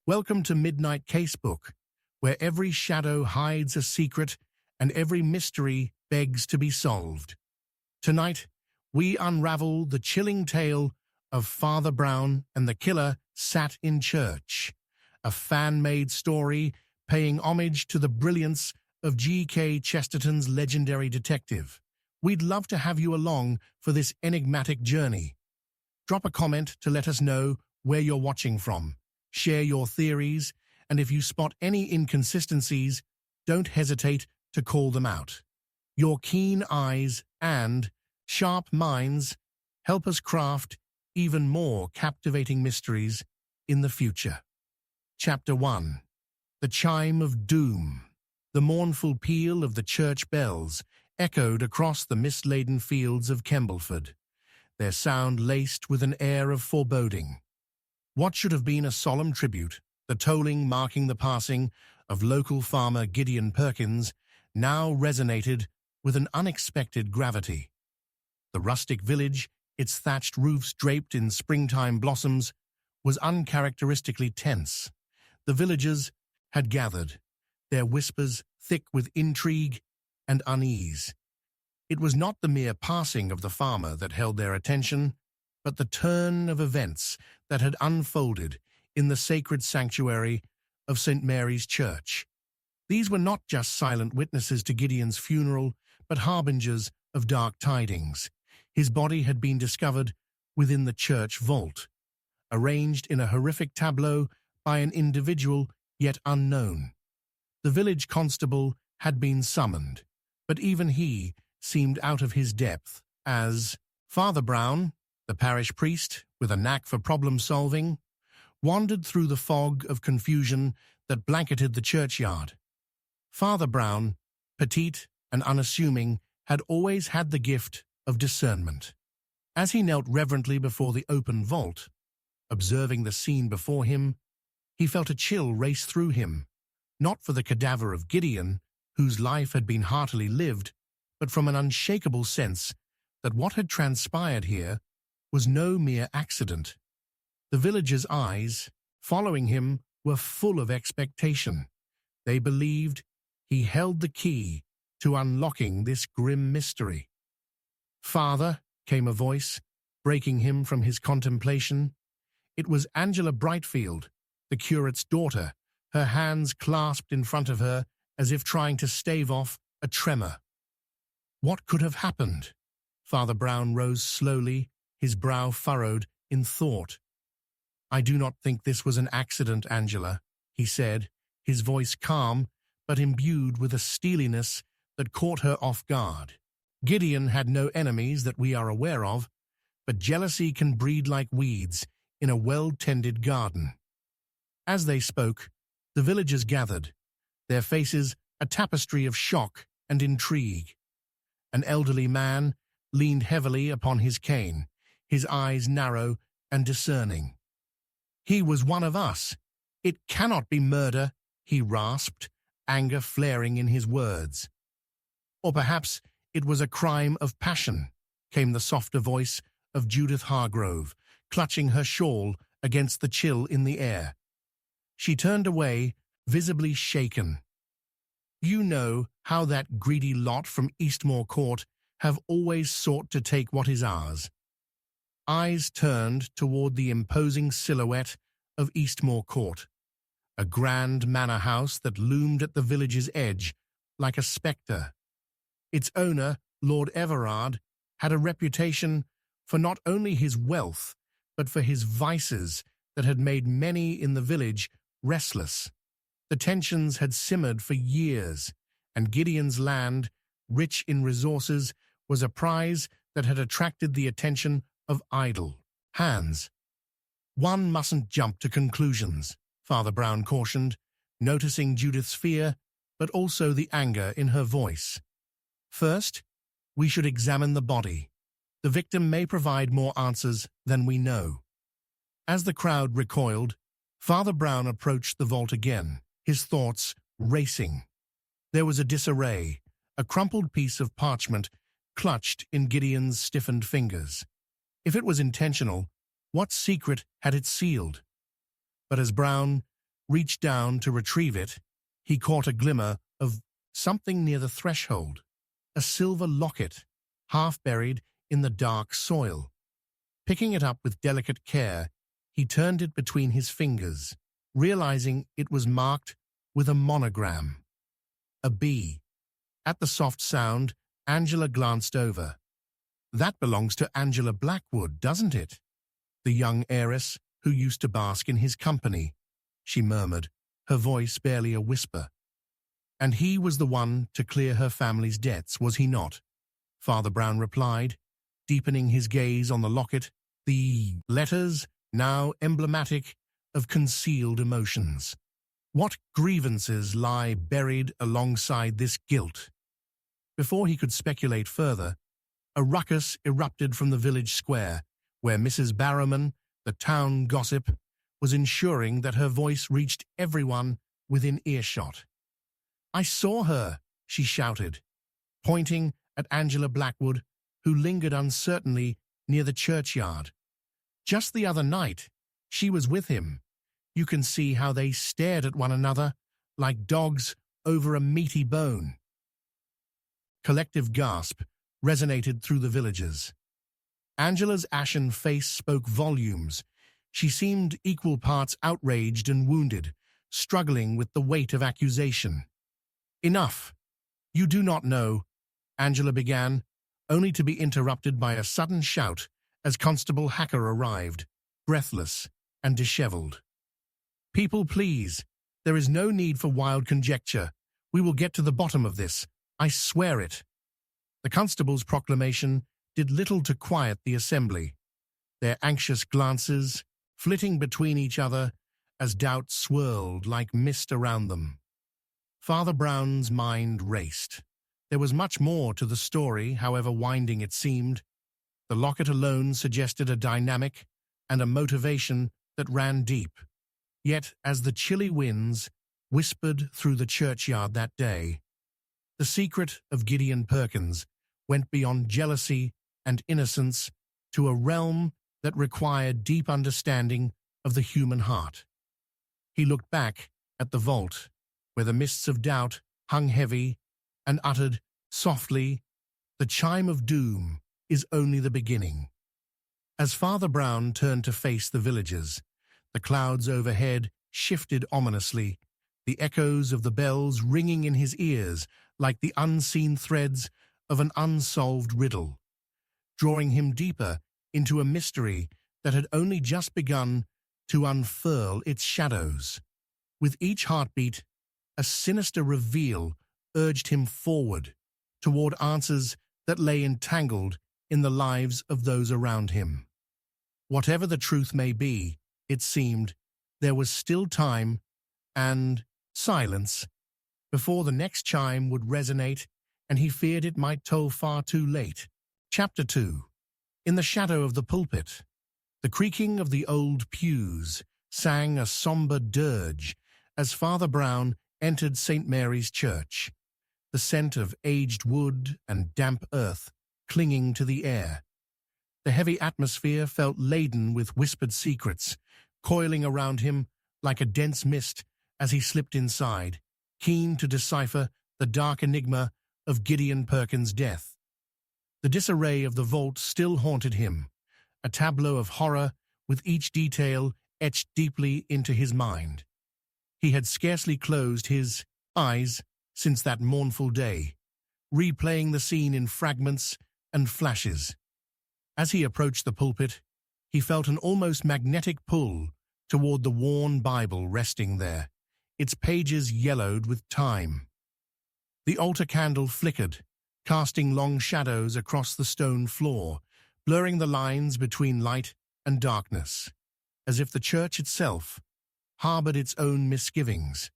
Welcome to Midnight Casebook, where every shadow hides a secret and every mystery begs to be solved. Tonight, we unravel the chilling tale of Father Brown and the Killer Sat in Church, a fan-made story paying homage to the brilliance of G.K. Chesterton's legendary detective. We'd love to have you along for this enigmatic journey. Drop a comment to let us know where you're watching from. Share your theories, and if you spot any inconsistencies, don't hesitate to call them out. Your keen eyes and sharp minds help us craft even more captivating mysteries in the future. Chapter 1. The Chime of Doom. The mournful peal of the church bells echoed across the mist-laden fields of Kembleford, their sound laced with an air of foreboding. What should have been a solemn tribute, the tolling marking the passing of local farmer Gideon Perkins, now resonated with an unexpected gravity. The rustic village, its thatched roofs draped in springtime blossoms, was uncharacteristically tense. The villagers had gathered, their whispers thick with intrigue and unease. It was not the mere passing of the farmer that held their attention, but the turn of events that had unfolded in the sacred sanctuary of St. Mary's Church. These were not just silent witnesses to Gideon's funeral, but harbingers of dark tidings. His body had been discovered within the church vault, arranged in a horrific tableau by an individual yet unknown. The village constable had been summoned, but even he seemed out of his depth as Father Brown, the parish priest, with a knack for problem-solving, wandered through the fog of confusion that blanketed the churchyard. Father Brown, petite and unassuming, had always had the gift of discernment. As he knelt reverently before the open vault, observing the scene before him, he felt a chill race through him, not for the cadaver of Gideon, whose life had been heartily lived, but from an unshakable sense that what had transpired here was no mere accident. The villagers' eyes, following him, were full of expectation. They believed he held the key to unlocking this grim mystery. "Father," came a voice, breaking him from his contemplation. It was Angela Brightfield, the curate's daughter, her hands clasped in front of her as if trying to stave off a tremor. What could have happened? Father Brown rose slowly, his brow furrowed in thought. "I do not think this was an accident, Angela," he said, his voice calm but imbued with a steeliness that caught her off guard. "Gideon had no enemies that we are aware of, but jealousy can breed like weeds in a well-tended garden." As they spoke, the villagers gathered, their faces a tapestry of shock and intrigue. An elderly man leaned heavily upon his cane, his eyes narrow and discerning. "He was one of us. It cannot be murder," he rasped, anger flaring in his words. "Or perhaps it was a crime of passion," came the softer voice of Judith Hargrove, clutching her shawl against the chill in the air. She turned away, visibly shaken. "You know how that greedy lot from Eastmoor Court have always sought to take what is ours." Eyes turned toward the imposing silhouette of Eastmoor Court, a grand manor house that loomed at the village's edge like a spectre. Its owner, Lord Everard, had a reputation for not only his wealth, but for his vices that had made many in the village restless. The tensions had simmered for years, and Gideon's land, rich in resources, was a prize that had attracted the attention of idle hands. "One mustn't jump to conclusions," Father Brown cautioned, noticing Judith's fear, but also the anger in her voice. "First, we should examine the body. The victim may provide more answers than we know." As the crowd recoiled, Father Brown approached the vault again, his thoughts racing. There was a disarray, a crumpled piece of parchment clutched in Gideon's stiffened fingers. If it was intentional, what secret had it sealed? But as Brown reached down to retrieve it, he caught a glimmer of something near the threshold, a silver locket, half buried in the dark soil. Picking it up with delicate care, he turned it between his fingers, realizing it was marked with a monogram. A B. At the soft sound, Angela glanced over. "That belongs to Angela Blackwood, doesn't it? The young heiress who used to bask in his company," she murmured, her voice barely a whisper. "And he was the one to clear her family's debts, was he not?" Father Brown replied, deepening his gaze on the locket, the letters now emblematic of concealed emotions. What grievances lie buried alongside this guilt? Before he could speculate further, a ruckus erupted from the village square, where Mrs. Barrowman, the town gossip, was ensuring that her voice reached everyone within earshot. "I saw her," she shouted, pointing at Angela Blackwood, who lingered uncertainly near the churchyard. "Just the other night, she was with him. You can see how they stared at one another like dogs over a meaty bone." Collective gasp resonated through the villagers. Angela's ashen face spoke volumes. She seemed equal parts outraged and wounded, struggling with the weight of accusation. "Enough! You do not know," Angela began, only to be interrupted by a sudden shout as Constable Hacker arrived, breathless and disheveled. "People, please. There is no need for wild conjecture. We will get to the bottom of this. I swear it." The constable's proclamation did little to quiet the assembly, their anxious glances flitting between each other as doubt swirled like mist around them. Father Brown's mind raced. There was much more to the story, however winding it seemed. The locket alone suggested a dynamic and a motivation that ran deep. Yet, as the chilly winds whispered through the churchyard that day, the secret of Gideon Perkins went beyond jealousy and innocence to a realm that required deep understanding of the human heart. He looked back at the vault, where the mists of doubt hung heavy, and uttered softly, "The chime of doom is only the beginning." As Father Brown turned to face the villagers, the clouds overhead shifted ominously, the echoes of the bells ringing in his ears like the unseen threads of an unsolved riddle, drawing him deeper into a mystery that had only just begun to unfurl its shadows. With each heartbeat, a sinister reveal urged him forward, toward answers that lay entangled in the lives of those around him. Whatever the truth may be, it seemed, there was still time and silence before the next chime would resonate, and he feared it might toll far too late. Chapter 2. In the shadow of the pulpit, the creaking of the old pews sang a somber dirge as Father Brown entered St. Mary's Church, the scent of aged wood and damp earth clinging to the air. The heavy atmosphere felt laden with whispered secrets, coiling around him like a dense mist as he slipped inside, keen to decipher the dark enigma of Gideon Perkins' death. The disarray of the vault still haunted him, a tableau of horror with each detail etched deeply into his mind. He had scarcely closed his eyes since that mournful day, replaying the scene in fragments and flashes. As he approached the pulpit, he felt an almost magnetic pull toward the worn Bible resting there, its pages yellowed with time. The altar candle flickered, casting long shadows across the stone floor, blurring the lines between light and darkness, as if the church itself harbored its own misgivings.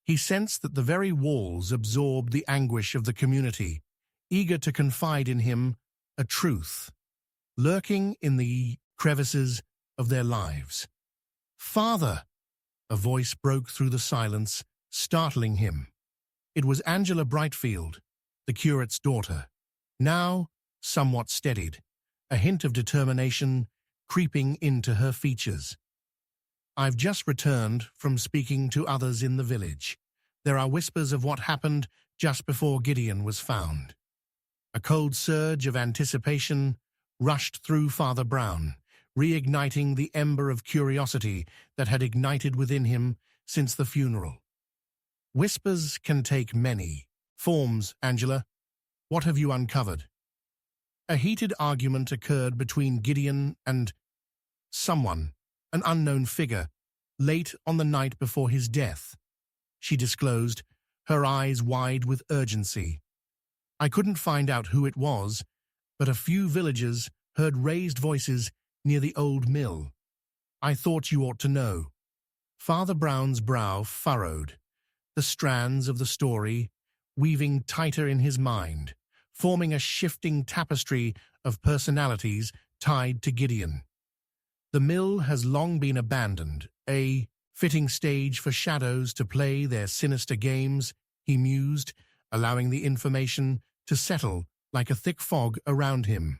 He sensed that the very walls absorbed the anguish of the community, eager to confide in him a truth lurking in the crevices of their lives. "Father!" A voice broke through the silence, startling him. It was Angela Brightfield, the curate's daughter, now somewhat steadied, a hint of determination creeping into her features. I've just returned from speaking to others in the village. There are whispers of what happened just before Gideon was found. A cold surge of anticipation rushed through Father Brown, reigniting the ember of curiosity that had ignited within him since the funeral. Whispers can take many forms, Angela. What have you uncovered? A heated argument occurred between Gideon and someone, an unknown figure, late on the night before his death, she disclosed, her eyes wide with urgency. I couldn't find out who it was, but a few villagers heard raised voices near the old mill. I thought you ought to know. Father Brown's brow furrowed, the strands of the story weaving tighter in his mind, forming a shifting tapestry of personalities tied to Gideon. The mill has long been abandoned, a fitting stage for shadows to play their sinister games, he mused, allowing the information to settle like a thick fog around him.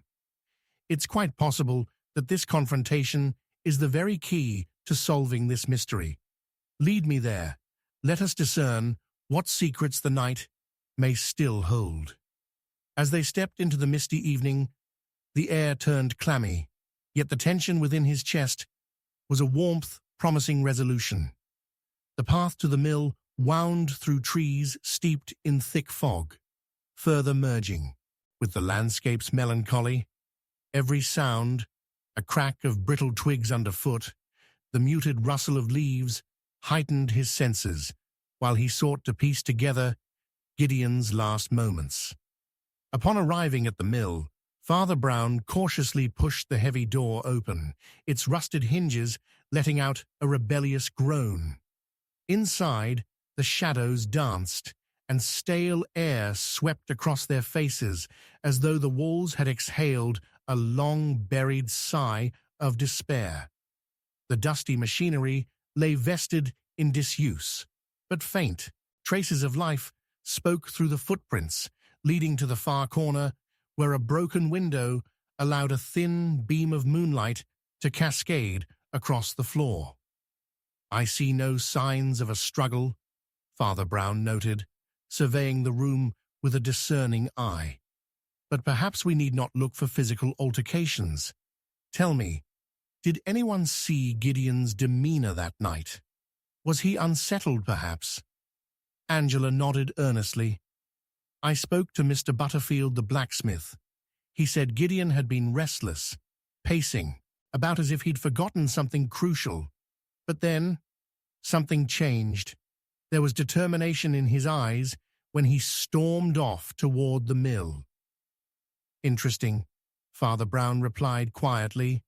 It's quite possible that this confrontation is the very key to solving this mystery. Lead me there. Let us discern what secrets the night may still hold. As they stepped into the misty evening, the air turned clammy, yet the tension within his chest was a warmth promising resolution. The path to the mill wound through trees steeped in thick fog, further merging with the landscape's melancholy. Every sound, a crack of brittle twigs underfoot, the muted rustle of leaves, heightened his senses, while he sought to piece together Gideon's last moments. Upon arriving at the mill, Father Brown cautiously pushed the heavy door open, its rusted hinges letting out a rebellious groan. Inside, the shadows danced, and stale air swept across their faces as though the walls had exhaled a long-buried sigh of despair. The dusty machinery lay vested in disuse, but faint traces of life spoke through the footprints, leading to the far corner where a broken window allowed a thin beam of moonlight to cascade across the floor. I see no signs of a struggle, Father Brown noted, surveying the room with a discerning eye. But perhaps we need not look for physical altercations. Tell me, did anyone see Gideon's demeanor that night? Was he unsettled, perhaps? Angela nodded earnestly. I spoke to Mr. Butterfield the blacksmith. He said Gideon had been restless, pacing, about as if he'd forgotten something crucial. But then, something changed. There was determination in his eyes when he stormed off toward the mill. Interesting, Father Brown replied quietly,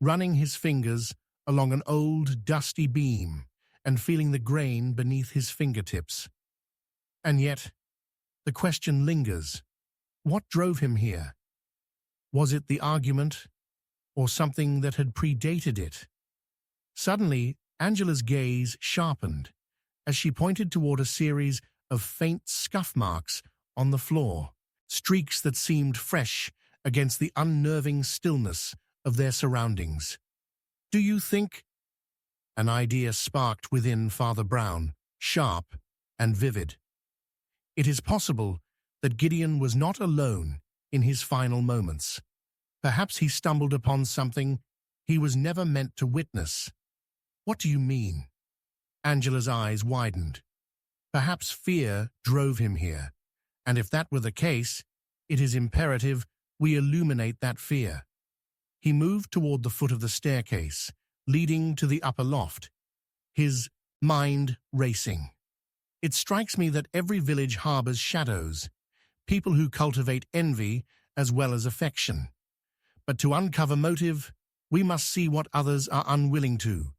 running his fingers along an old, dusty beam and feeling the grain beneath his fingertips. And yet, the question lingers. What drove him here? Was it the argument, or something that had predated it? Suddenly, Angela's gaze sharpened as she pointed toward a series of faint scuff marks on the floor, streaks that seemed fresh against the unnerving stillness of their surroundings. Do you think? An idea sparked within Father Brown, sharp and vivid. It is possible that Gideon was not alone in his final moments. Perhaps he stumbled upon something he was never meant to witness. What do you mean? Angela's eyes widened. Perhaps fear drove him here, and if that were the case, it is imperative we illuminate that fear. He moved toward the foot of the staircase, leading to the upper loft, his mind racing. It strikes me that every village harbors shadows, people who cultivate envy as well as affection. But to uncover motive, we must see what others are unwilling to,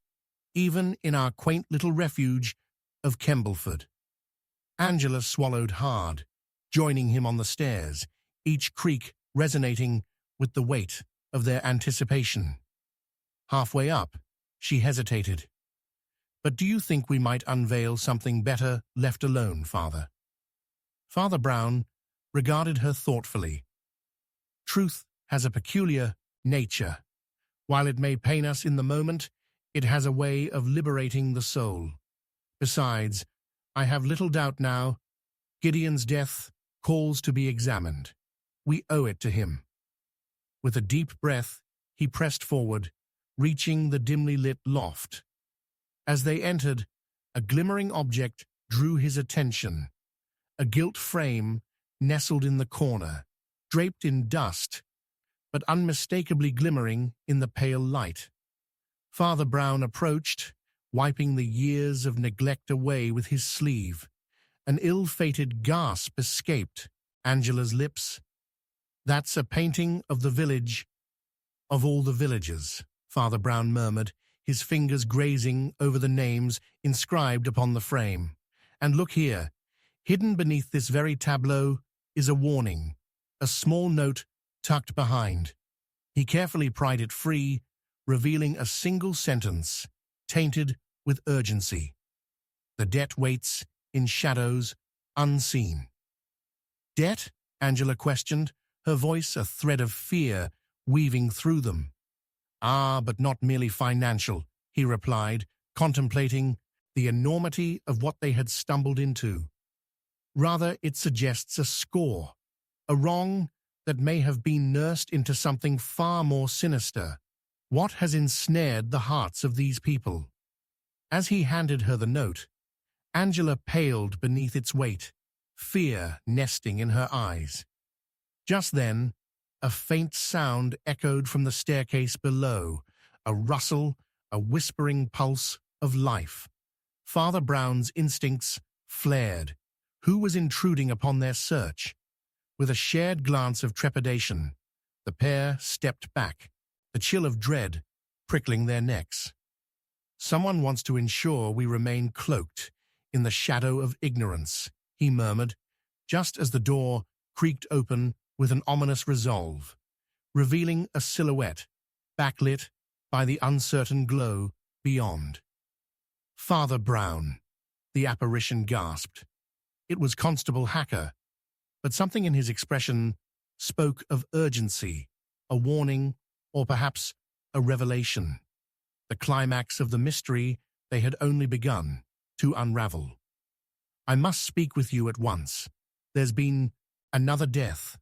even in our quaint little refuge of Kembleford. Angela swallowed hard, joining him on the stairs, each creak resonating with the weight of their anticipation. Halfway up, she hesitated. But do you think we might unveil something better left alone, Father? Father Brown regarded her thoughtfully. Truth has a peculiar nature. While it may pain us in the moment, It has a way of liberating the soul. Besides, I have little doubt now, Gideon's death calls to be examined. We owe it to him. With a deep breath, he pressed forward, reaching the dimly lit loft. As they entered, a glimmering object drew his attention. A gilt frame nestled in the corner, draped in dust, but unmistakably glimmering in the pale light. Father Brown approached, wiping the years of neglect away with his sleeve. An ill-fated gasp escaped Angela's lips. "That's a painting of the village, of all the villages," Father Brown murmured, his fingers grazing over the names inscribed upon the frame. "And look here, hidden beneath this very tableau is a warning, a small note tucked behind." He carefully pried it free, revealing a single sentence, tainted with urgency. "The debt waits in shadows unseen." "Debt?" Angela questioned, her voice a thread of fear weaving through them. "Ah, but not merely financial," he replied, contemplating the enormity of what they had stumbled into. "Rather, it suggests a score, a wrong that may have been nursed into something far more sinister. What has ensnared the hearts of these people?" As he handed her the note, Angela paled beneath its weight, fear nesting in her eyes. Just then, a faint sound echoed from the staircase below, a rustle, a whispering pulse of life. Father Brown's instincts flared. Who was intruding upon their search? With a shared glance of trepidation, the pair stepped back, the chill of dread prickling their necks. "Someone wants to ensure we remain cloaked in the shadow of ignorance," he murmured, just as the door creaked open with an ominous resolve, revealing a silhouette, backlit by the uncertain glow beyond. "Father Brown," the apparition gasped. It was Constable Hacker, but something in his expression spoke of urgency, a warning, or perhaps a revelation. The climax of the mystery they had only begun to unravel. "I must speak with you at once. There's been another death."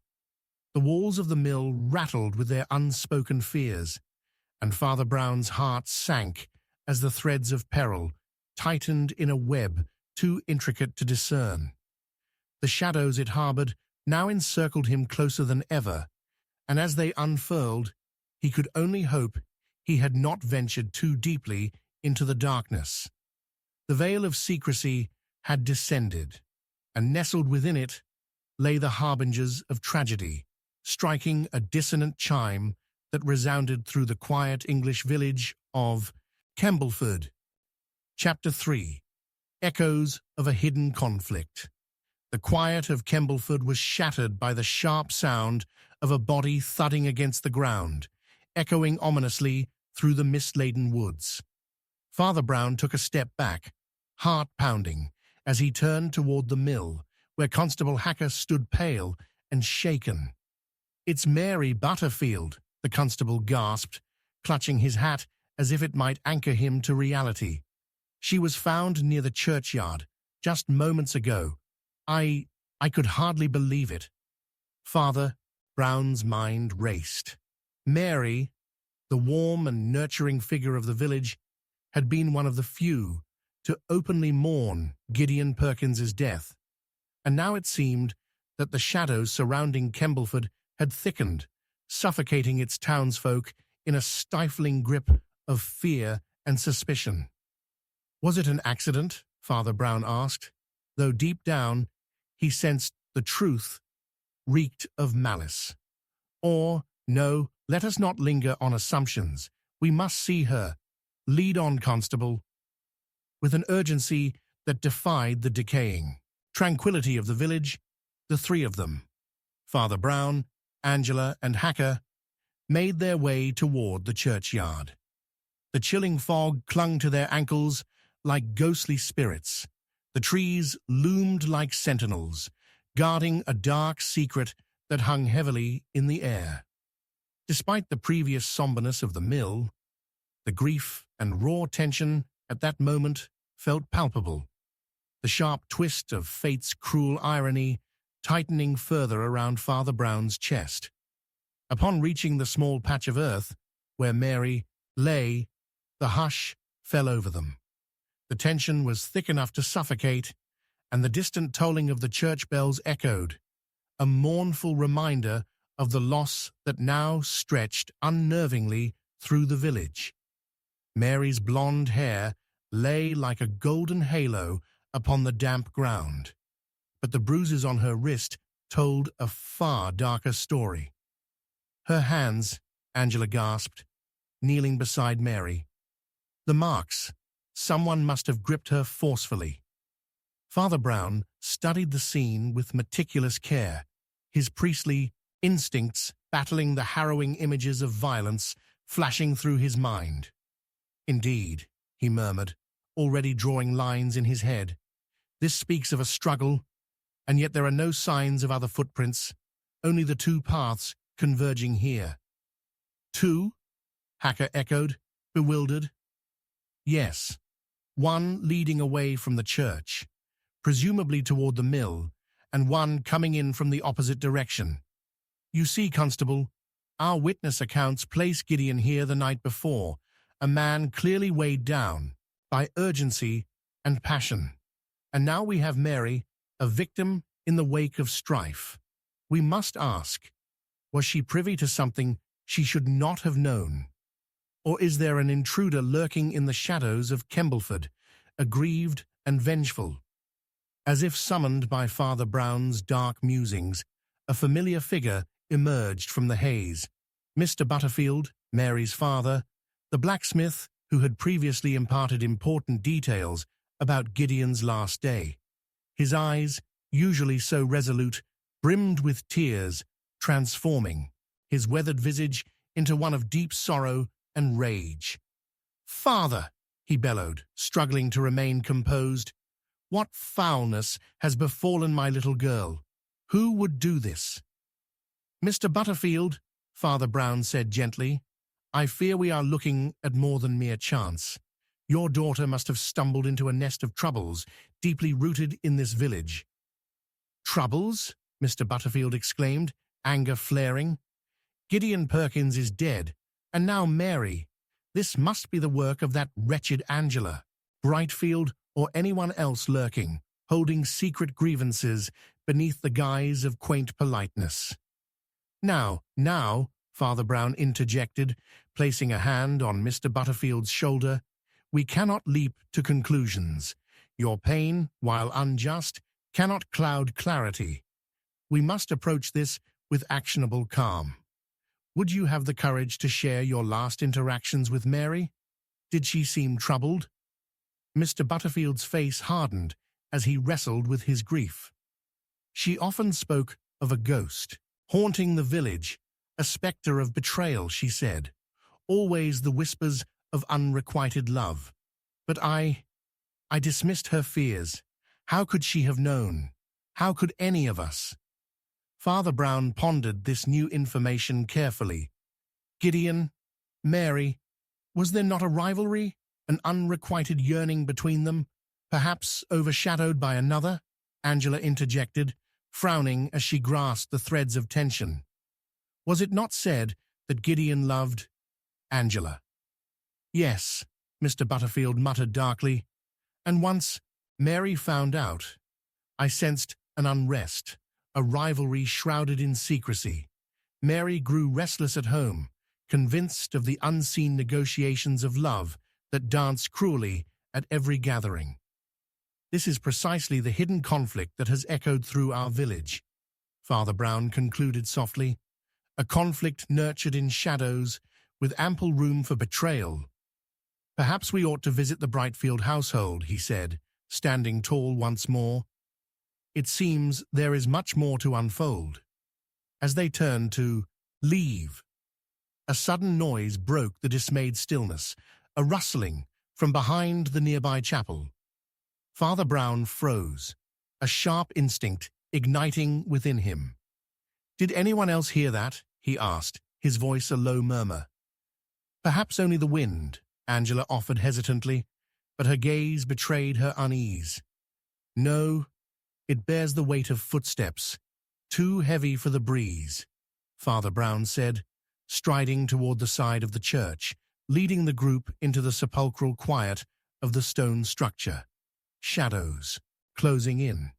The walls of the mill rattled with their unspoken fears, and Father Brown's heart sank as the threads of peril tightened in a web too intricate to discern. The shadows it harbored now encircled him closer than ever, and as they unfurled, he could only hope he had not ventured too deeply into the darkness. The veil of secrecy had descended, and nestled within it lay the harbingers of tragedy, striking a dissonant chime that resounded through the quiet English village of Kembleford. Chapter 3. Echoes of a Hidden Conflict. The quiet of Kembleford was shattered by the sharp sound of a body thudding against the ground, echoing ominously through the mist-laden woods. Father Brown took a step back, heart pounding, as he turned toward the mill, where Constable Hacker stood pale and shaken. "It's Mary Butterfield," the constable gasped, clutching his hat as if it might anchor him to reality. "She was found near the churchyard, just moments ago. I could hardly believe it." Father Brown's mind raced. Mary, the warm and nurturing figure of the village, had been one of the few to openly mourn Gideon Perkins's death, and now it seemed that the shadows surrounding Kembleford had thickened, suffocating its townsfolk in a stifling grip of fear and suspicion. Was it an accident? Father Brown asked, though deep down he sensed the truth reeked of malice. Or, no, let us not linger on assumptions. We must see her. Lead on, Constable. With an urgency that defied the decaying tranquility of the village, the three of them, Father Brown, Angela, and Hacker, made their way toward the churchyard. The chilling fog clung to their ankles like ghostly spirits. The trees loomed like sentinels, guarding a dark secret that hung heavily in the air. Despite the previous somberness of the mill, The grief and raw tension at that moment felt palpable, the sharp twist of fate's cruel irony tightening further around Father Brown's chest. Upon reaching the small patch of earth where Mary lay, the hush fell over them. The tension was thick enough to suffocate, and the distant tolling of the church bells echoed, a mournful reminder of the loss that now stretched unnervingly through the village. Mary's blonde hair lay like a golden halo upon the damp ground, but the bruises on her wrist told a far darker story. Her hands, Angela gasped, kneeling beside Mary. The marks. Someone must have gripped her forcefully. Father Brown studied the scene with meticulous care, his priestly instincts battling the harrowing images of violence flashing through his mind. Indeed, he murmured, already drawing lines in his head. This speaks of a struggle, and yet there are no signs of other footprints, only the two paths converging here. Two? Hacker echoed, bewildered. Yes, one leading away from the church, presumably toward the mill, and one coming in from the opposite direction. You see, Constable, our witness accounts place Gideon here the night before, a man clearly weighed down by urgency and passion. And now we have Mary, a victim in the wake of strife. We must ask, was she privy to something she should not have known? Or is there an intruder lurking in the shadows of Kembleford, aggrieved and vengeful? As if summoned by Father Brown's dark musings, a familiar figure emerged from the haze. Mr. Butterfield, Mary's father, the blacksmith who had previously imparted important details about Gideon's last day. His eyes, usually so resolute, brimmed with tears, transforming his weathered visage into one of deep sorrow and rage. "Father," he bellowed, struggling to remain composed, "what foulness has befallen my little girl? Who would do this?" "Mr. Butterfield," Father Brown said gently, "I fear we are looking at more than mere chance. Your daughter must have stumbled into a nest of troubles deeply rooted in this village." "Troubles?" Mr. Butterfield exclaimed, anger flaring. "Gideon Perkins is dead, and now Mary. This must be the work of that wretched Angela, Brightfield, or anyone else lurking, holding secret grievances beneath the guise of quaint politeness." Now, Father Brown interjected, placing a hand on Mr. Butterfield's shoulder, "we cannot leap to conclusions. Your pain, while unjust, cannot cloud clarity. We must approach this with actionable calm. Would you have the courage to share your last interactions with Mary? Did she seem troubled?" Mr. Butterfield's face hardened as he wrestled with his grief. "She often spoke of a ghost, haunting the village, a spectre of betrayal," she said. "Always the whispers of unrequited love. But I dismissed her fears. How could she have known? How could any of us?" Father Brown pondered this new information carefully. Gideon, Mary, was there not a rivalry, an unrequited yearning between them, perhaps overshadowed by another? Angela interjected, frowning as she grasped the threads of tension. Was it not said that Gideon loved Angela? "Yes," Mr. Butterfield muttered darkly. "And once Mary found out, I sensed an unrest, a rivalry shrouded in secrecy. Mary grew restless at home, convinced of the unseen negotiations of love that dance cruelly at every gathering. This is precisely the hidden conflict that has echoed through our village," Father Brown concluded softly. "A conflict nurtured in shadows, with ample room for betrayal." "Perhaps we ought to visit the Brightfield household," he said, standing tall once more. "It seems there is much more to unfold." As they turned to leave, a sudden noise broke the dismayed stillness, a rustling from behind the nearby chapel. Father Brown froze, a sharp instinct igniting within him. "Did anyone else hear that?" he asked, his voice a low murmur. "Perhaps only the wind," Angela offered hesitantly, but her gaze betrayed her unease. No, it bears the weight of footsteps, too heavy for the breeze, Father Brown said, striding toward the side of the church, leading the group into the sepulchral quiet of the stone structure. Shadows, closing in.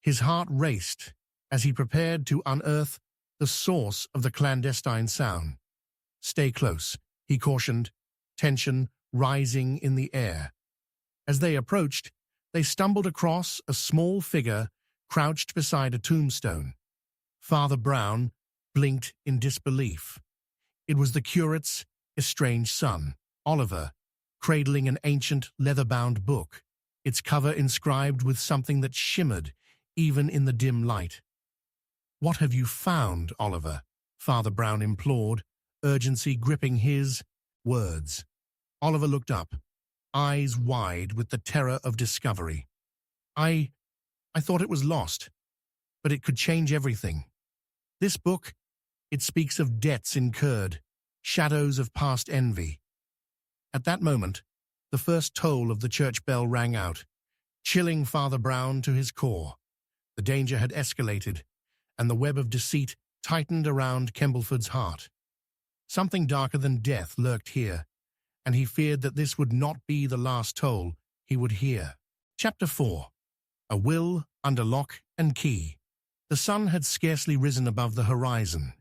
His heart raced as he prepared to unearth the source of the clandestine sound. "Stay close," he cautioned, tension rising in the air. As they approached, they stumbled across a small figure crouched beside a tombstone. Father Brown blinked in disbelief. It was the curate's estranged son, Oliver, cradling an ancient leather-bound book, its cover inscribed with something that shimmered even in the dim light. "What have you found, Oliver?" Father Brown implored, urgency gripping his words. Oliver looked up, eyes wide with the terror of discovery. I thought it was lost, but it could change everything. This book, it speaks of debts incurred, shadows of past envy." At that moment, the first toll of the church bell rang out, chilling Father Brown to his core. The danger had escalated, and the web of deceit tightened around Kembleford's heart. Something darker than death lurked here, and he feared that this would not be the last toll he would hear. Chapter 4. A Will Under Lock and Key. The sun had scarcely risen above the horizon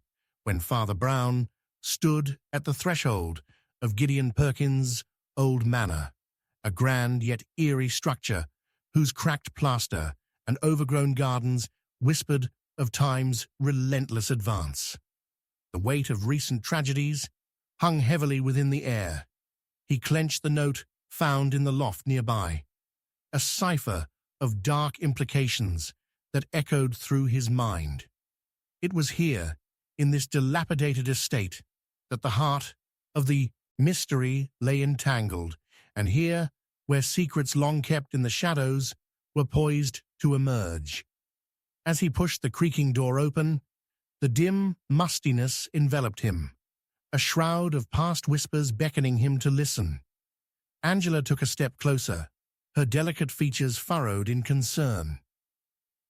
when Father Brown stood at the threshold of Gideon Perkins' old manor, a grand yet eerie structure whose cracked plaster and overgrown gardens whispered of time's relentless advance. The weight of recent tragedies hung heavily within the air. He clenched the note found in the loft nearby, a cipher of dark implications that echoed through his mind. It was here, in this dilapidated estate, that the heart of the mystery lay entangled, and here, where secrets long kept in the shadows were poised to emerge. As he pushed the creaking door open, the dim mustiness enveloped him, a shroud of past whispers beckoning him to listen. Angela took a step closer, her delicate features furrowed in concern.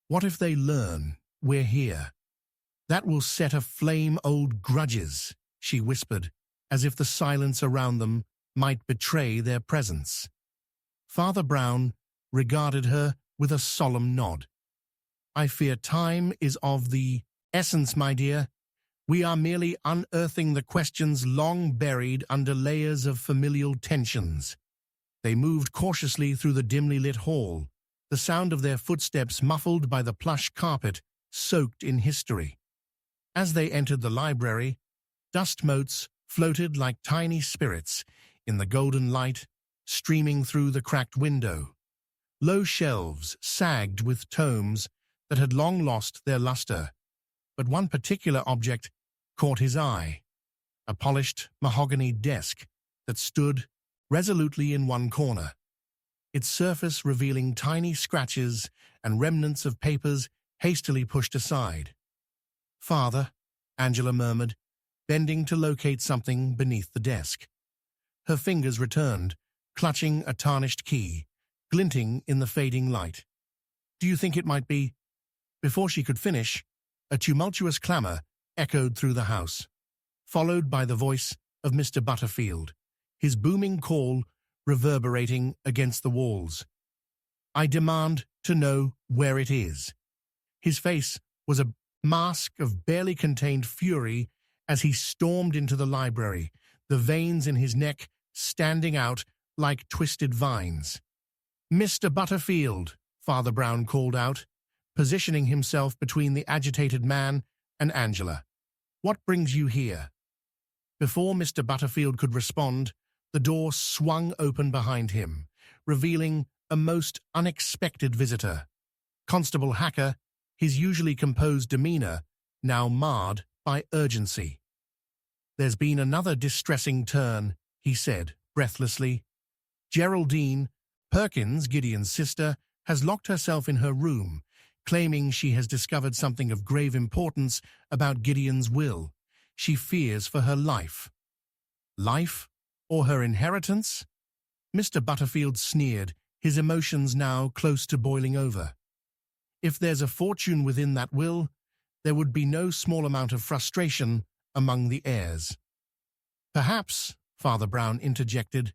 "What if they learn we're here? That will set aflame old grudges," she whispered, as if the silence around them might betray their presence. Father Brown regarded her with a solemn nod. "I fear time is of the essence, my dear. We are merely unearthing the questions long buried under layers of familial tensions." They moved cautiously through the dimly lit hall, the sound of their footsteps muffled by the plush carpet soaked in history. As they entered the library, dust motes floated like tiny spirits in the golden light streaming through the cracked window. Low shelves sagged with tomes that had long lost their luster, but one particular object caught his eye, a polished mahogany desk that stood resolutely in one corner, its surface revealing tiny scratches and remnants of papers hastily pushed aside. "Father," Angela murmured, bending to locate something beneath the desk. Her fingers returned, clutching a tarnished key, glinting in the fading light. "Do you think it might be—" Before she could finish, a tumultuous clamor echoed through the house, followed by the voice of Mr. Butterfield, his booming call reverberating against the walls. "I demand to know where it is." His face was a mask of barely contained fury as he stormed into the library, the veins in his neck standing out like twisted vines. "Mr. Butterfield," Father Brown called out, positioning himself between the agitated man and Angela. "What brings you here?" Before Mr. Butterfield could respond, the door swung open behind him, revealing a most unexpected visitor. Constable Hacker, his usually composed demeanor now marred by urgency. "There's been another distressing turn," he said, breathlessly. "Geraldine, Perkins, Gideon's sister, has locked herself in her room, claiming she has discovered something of grave importance about Gideon's will. She fears for her life." "Life?" Or her inheritance? Mr. Butterfield sneered, his emotions now close to boiling over. If there's a fortune within that will, there would be no small amount of frustration among the heirs. Perhaps, Father Brown interjected,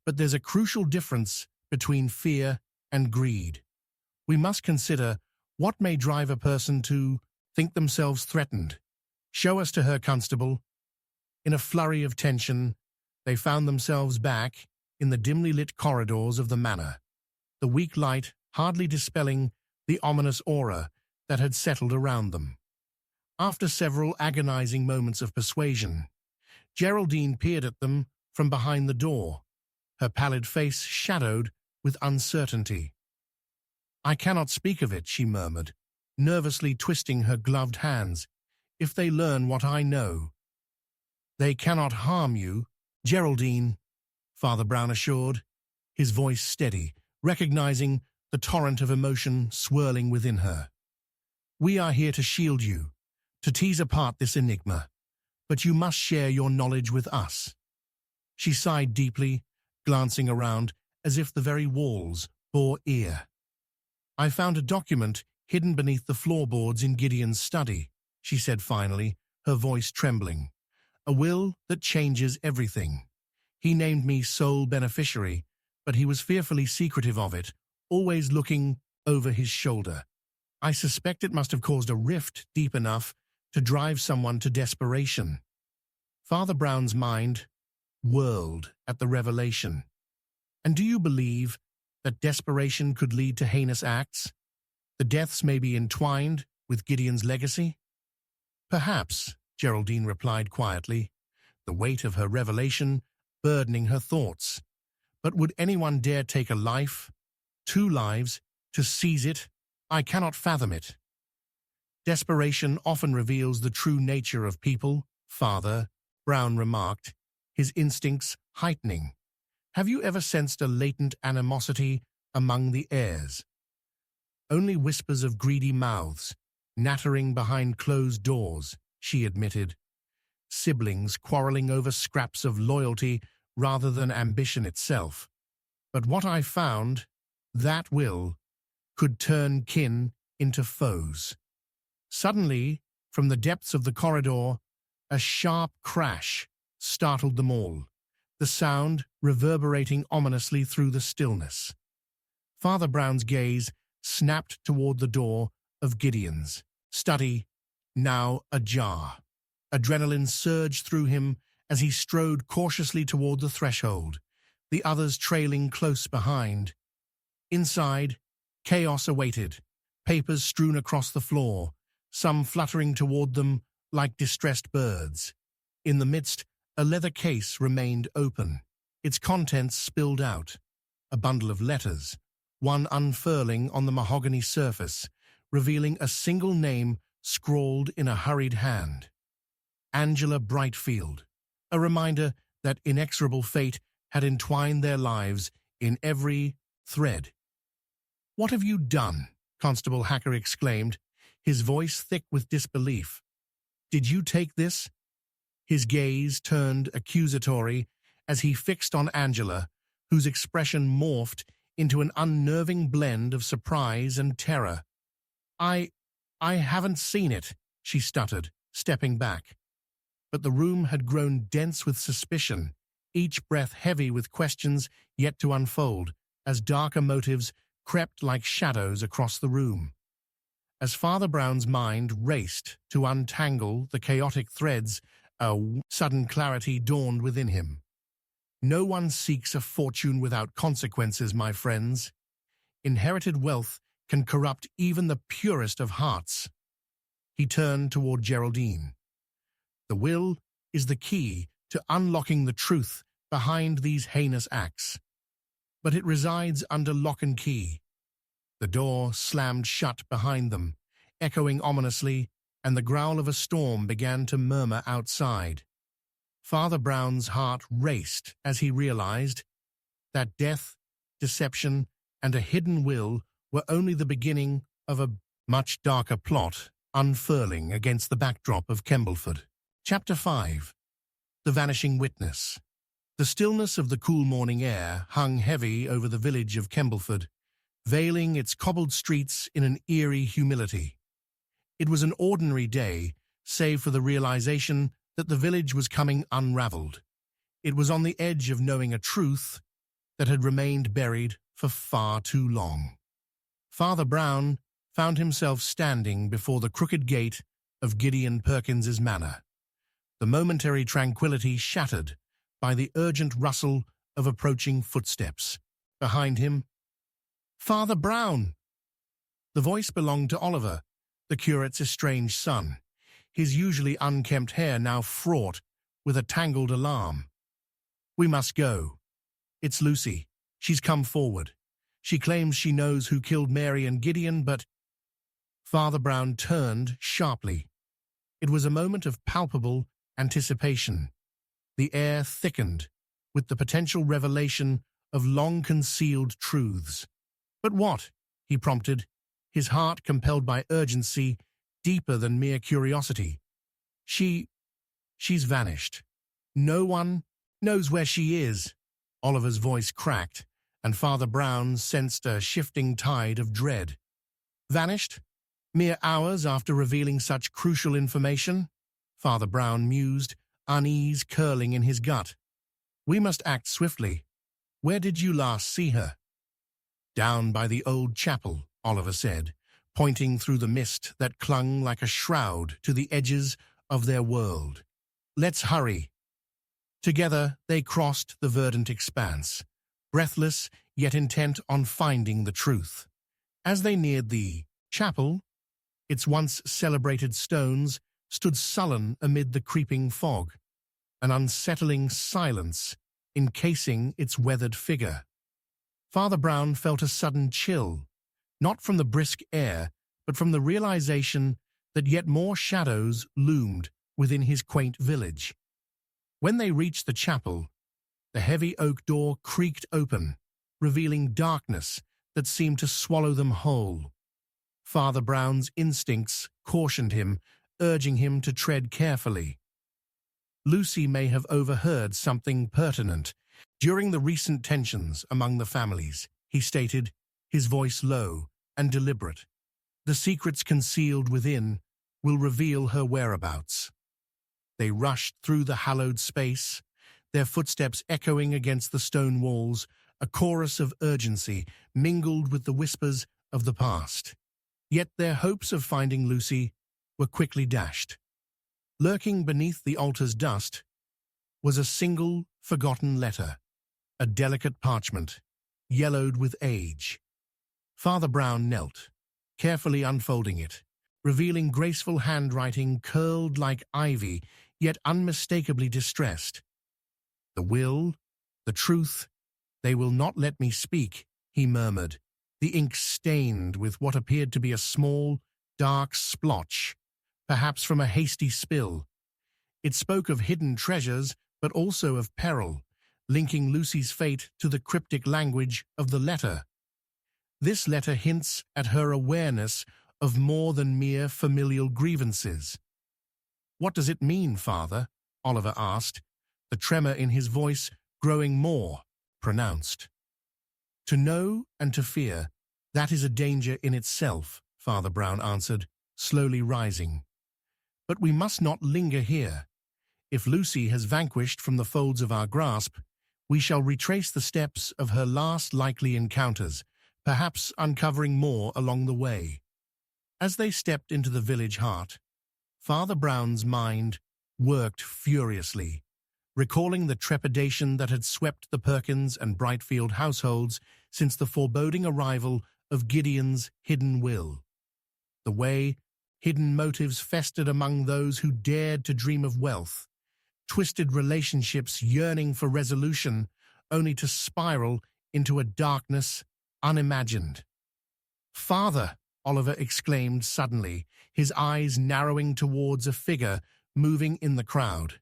but there's a crucial difference between fear and greed. We must consider what may drive a person to think themselves threatened. Show us to her, Constable. In a flurry of tension, they found themselves back in the dimly lit corridors of the manor, the weak light hardly dispelling the ominous aura that had settled around them. After several agonizing moments of persuasion, Geraldine peered at them from behind the door, her pallid face shadowed with uncertainty. "I cannot speak of it," she murmured, nervously twisting her gloved hands. "If they learn what I know—" "They cannot harm you, Geraldine," Father Brown assured, his voice steady, recognizing the torrent of emotion swirling within her. "We are here to shield you, to tease apart this enigma, but you must share your knowledge with us." She sighed deeply, glancing around as if the very walls bore ear. "I found a document hidden beneath the floorboards in Gideon's study," she said finally, her voice trembling. "A will that changes everything. He named me sole beneficiary, but he was fearfully secretive of it, always looking over his shoulder. I suspect it must have caused a rift deep enough to drive someone to desperation." Father Brown's mind whirled at the revelation. "And do you believe that desperation could lead to heinous acts? The deaths may be entwined with Gideon's legacy?" "Perhaps," Geraldine replied quietly, the weight of her revelation burdening her thoughts. "But would anyone dare take a life, 2 lives, to seize it? I cannot fathom it." "Desperation often reveals the true nature of people," Father Brown remarked, his instincts heightening. "Have you ever sensed a latent animosity among the heirs?" "Only whispers of greedy mouths, nattering behind closed doors," she admitted. "Siblings quarreling over scraps of loyalty rather than ambition itself. But what I found, that will, could turn kin into foes." Suddenly, from the depths of the corridor, a sharp crash startled them all, the sound reverberating ominously through the stillness. Father Brown's gaze snapped toward the door of Gideon's study, now ajar. Adrenaline surged through him as he strode cautiously toward the threshold, the others trailing close behind. Inside, chaos awaited, papers strewn across the floor, some fluttering toward them like distressed birds. In the midst, a leather case remained open, its contents spilled out. A bundle of letters, one unfurling on the mahogany surface, revealing a single name scrawled in a hurried hand. Angela Brightfield, a reminder that inexorable fate had entwined their lives in every thread. "What have you done?" Constable Hacker exclaimed, his voice thick with disbelief. "Did you take this?" His gaze turned accusatory as he fixed on Angela, whose expression morphed into an unnerving blend of surprise and terror. I haven't seen it," she stuttered, stepping back. But the room had grown dense with suspicion, each breath heavy with questions yet to unfold, as darker motives crept like shadows across the room. As Father Brown's mind raced to untangle the chaotic threads, a sudden clarity dawned within him. "No one seeks a fortune without consequences, my friends. Inherited wealth can corrupt even the purest of hearts." He turned toward Geraldine. "The will is the key to unlocking the truth behind these heinous acts. But it resides under lock and key." The door slammed shut behind them, echoing ominously, and the growl of a storm began to murmur outside. Father Brown's heart raced as he realized that death, deception, and a hidden will were only the beginning of a much darker plot unfurling against the backdrop of Kembleford. Chapter 5. The Vanishing Witness. The stillness of the cool morning air hung heavy over the village of Kembleford, veiling its cobbled streets in an eerie humility. It was an ordinary day, save for the realization that the village was coming unraveled. It was on the edge of knowing a truth that had remained buried for far too long. Father Brown found himself standing before the crooked gate of Gideon Perkins's manor, the momentary tranquility shattered by the urgent rustle of approaching footsteps. Behind him, "Father Brown!" The voice belonged to Oliver, the curate's estranged son, his usually unkempt hair now fraught with a tangled alarm. "We must go. It's Lucy. She's come forward. She claims she knows who killed Mary and Gideon, but—" Father Brown turned sharply. It was a moment of palpable anticipation. The air thickened with the potential revelation of long-concealed truths. "But what?" he prompted, his heart compelled by urgency deeper than mere curiosity. She's vanished. No one knows where she is." Oliver's voice cracked, and Father Brown sensed a shifting tide of dread. "Vanished? Mere hours after revealing such crucial information?" Father Brown mused, unease curling in his gut. "We must act swiftly. Where did you last see her?" "Down by the old chapel," Oliver said, pointing through the mist that clung like a shroud to the edges of their world. "Let's hurry." Together they crossed the verdant expanse, breathless yet intent on finding the truth. As they neared the chapel, its once celebrated stones stood sullen amid the creeping fog, an unsettling silence encasing its weathered figure. Father Brown felt a sudden chill, not from the brisk air, but from the realization that yet more shadows loomed within his quaint village. When they reached the chapel, the heavy oak door creaked open, revealing darkness that seemed to swallow them whole. Father Brown's instincts cautioned him, urging him to tread carefully. Lucy may have overheard something pertinent during the recent tensions among the families, he stated, his voice low and deliberate. The secrets concealed within will reveal her whereabouts. They rushed through the hallowed space, their footsteps echoing against the stone walls, a chorus of urgency mingled with the whispers of the past. Yet their hopes of finding Lucy were quickly dashed. Lurking beneath the altar's dust was a single forgotten letter, a delicate parchment, yellowed with age. Father Brown knelt, carefully unfolding it, revealing graceful handwriting curled like ivy, yet unmistakably distressed. "The will, the truth, they will not let me speak," he murmured, the ink stained with what appeared to be a small, dark splotch, perhaps from a hasty spill. It spoke of hidden treasures, but also of peril, linking Lucy's fate to the cryptic language of the letter. This letter hints at her awareness of more than mere familial grievances. "What does it mean, Father?" Oliver asked, the tremor in his voice growing more pronounced. "To know and to fear, that is a danger in itself," Father Brown answered, slowly rising. "But we must not linger here. If Lucy has vanquished from the folds of our grasp, we shall retrace the steps of her last likely encounters, perhaps uncovering more along the way." As they stepped into the village heart, Father Brown's mind worked furiously, recalling the trepidation that had swept the Perkins and Brightfield households since the foreboding arrival of Gideon's hidden will. The way hidden motives festered among those who dared to dream of wealth, twisted relationships yearning for resolution, only to spiral into a darkness unimagined. "Father!" Oliver exclaimed suddenly, his eyes narrowing towards a figure moving in the crowd.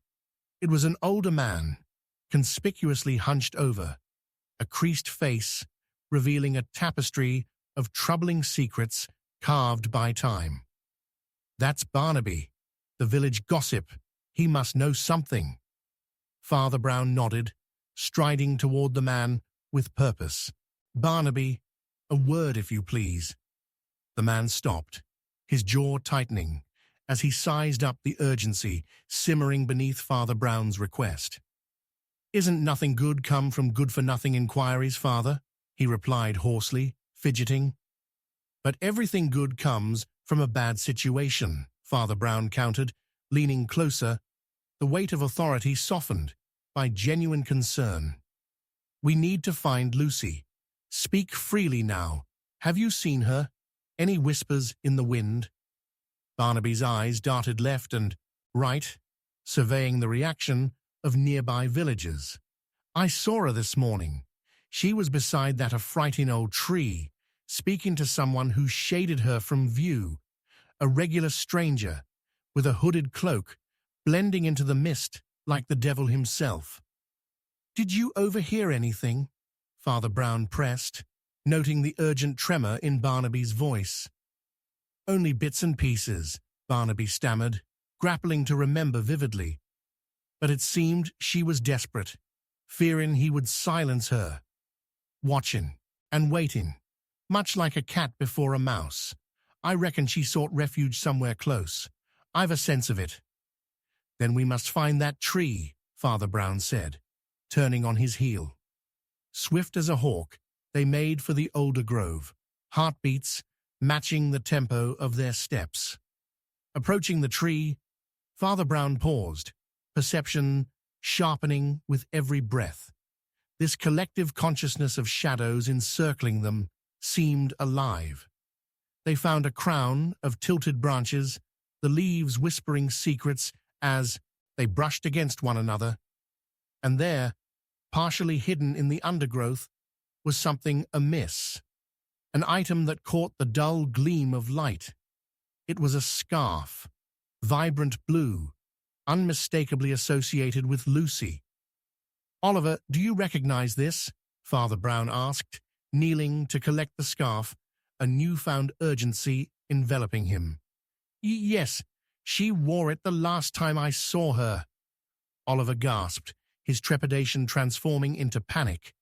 It was an older man, conspicuously hunched over, a creased face revealing a tapestry of troubling secrets carved by time. "That's Barnaby, the village gossip. He must know something." Father Brown nodded, striding toward the man with purpose. "Barnaby, a word if you please." The man stopped, his jaw tightening, as he sized up the urgency simmering beneath Father Brown's request. "Isn't nothing good come from good-for-nothing inquiries, Father?" he replied hoarsely, fidgeting. "But everything good comes from a bad situation," Father Brown countered, leaning closer, the weight of authority softened by genuine concern. "We need to find Lucy. Speak freely now. Have you seen her? Any whispers in the wind?" Barnaby's eyes darted left and right, surveying the reaction of nearby villagers. "I saw her this morning. She was beside that affrighting old tree, speaking to someone who shaded her from view, a regular stranger, with a hooded cloak, blending into the mist like the devil himself." "Did you overhear anything?" Father Brown pressed, noting the urgent tremor in Barnaby's voice. "Only bits and pieces," Barnaby stammered, grappling to remember vividly. But it seemed she was desperate, fearing he would silence her. Watching and waiting, much like a cat before a mouse. "I reckon she sought refuge somewhere close. I've a sense of it." "Then we must find that tree," Father Brown said, turning on his heel. Swift as a hawk, they made for the older grove, heartbeats matching the tempo of their steps. Approaching the tree, Father Brown paused, perception sharpening with every breath. This collective consciousness of shadows encircling them seemed alive. They found a crown of tilted branches, the leaves whispering secrets as they brushed against one another. And there, partially hidden in the undergrowth, was something amiss, an item that caught the dull gleam of light. It was a scarf, vibrant blue, unmistakably associated with Lucy. "Oliver, do you recognize this?" Father Brown asked, kneeling to collect the scarf, a newfound urgency enveloping him. Yes, she wore it the last time I saw her." Oliver gasped, his trepidation transforming into panic.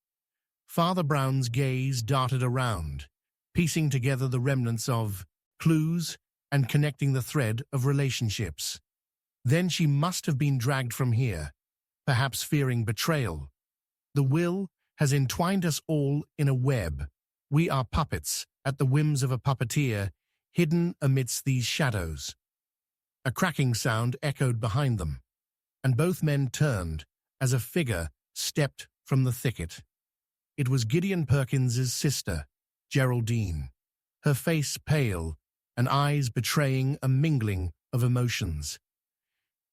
Father Brown's gaze darted around, piecing together the remnants of clues and connecting the thread of relationships. "Then she must have been dragged from here, perhaps fearing betrayal. The will has entwined us all in a web. We are puppets at the whims of a puppeteer, hidden amidst these shadows." A cracking sound echoed behind them, and both men turned as a figure stepped from the thicket. It was Gideon Perkins's sister, Geraldine, her face pale and eyes betraying a mingling of emotions.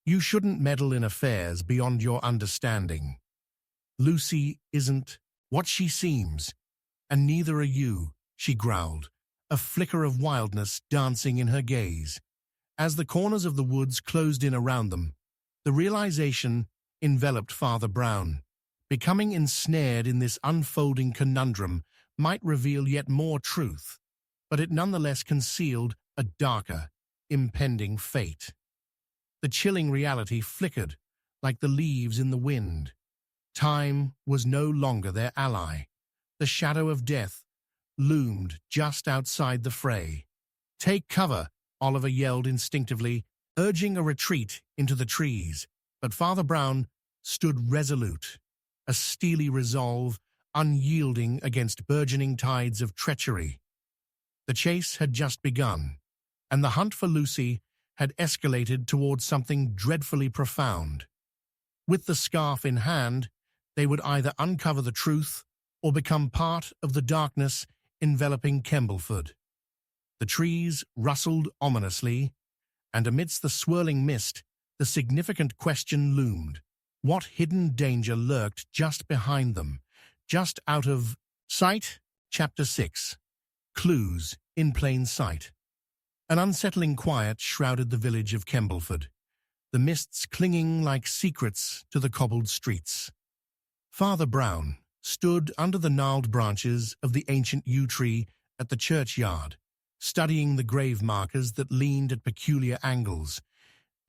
"You shouldn't meddle in affairs beyond your understanding. Lucy isn't what she seems, and neither are you," she growled, a flicker of wildness dancing in her gaze. As the corners of the woods closed in around them, the realization enveloped Father Brown. Becoming ensnared in this unfolding conundrum might reveal yet more truth, but it nonetheless concealed a darker, impending fate. The chilling reality flickered like the leaves in the wind. Time was no longer their ally. The shadow of death loomed just outside the fray. "Take cover," Oliver yelled instinctively, urging a retreat into the trees, but Father Brown stood resolute, a steely resolve unyielding against burgeoning tides of treachery. The chase had just begun, and the hunt for Lucy had escalated towards something dreadfully profound. With the scarf in hand, they would either uncover the truth or become part of the darkness enveloping Kembleford. The trees rustled ominously, and amidst the swirling mist, the significant question loomed. What hidden danger lurked just behind them, just out of sight? Chapter 6. Clues in Plain Sight. An unsettling quiet shrouded the village of Kembleford, the mists clinging like secrets to the cobbled streets. Father Brown stood under the gnarled branches of the ancient yew tree at the churchyard, studying the grave markers that leaned at peculiar angles,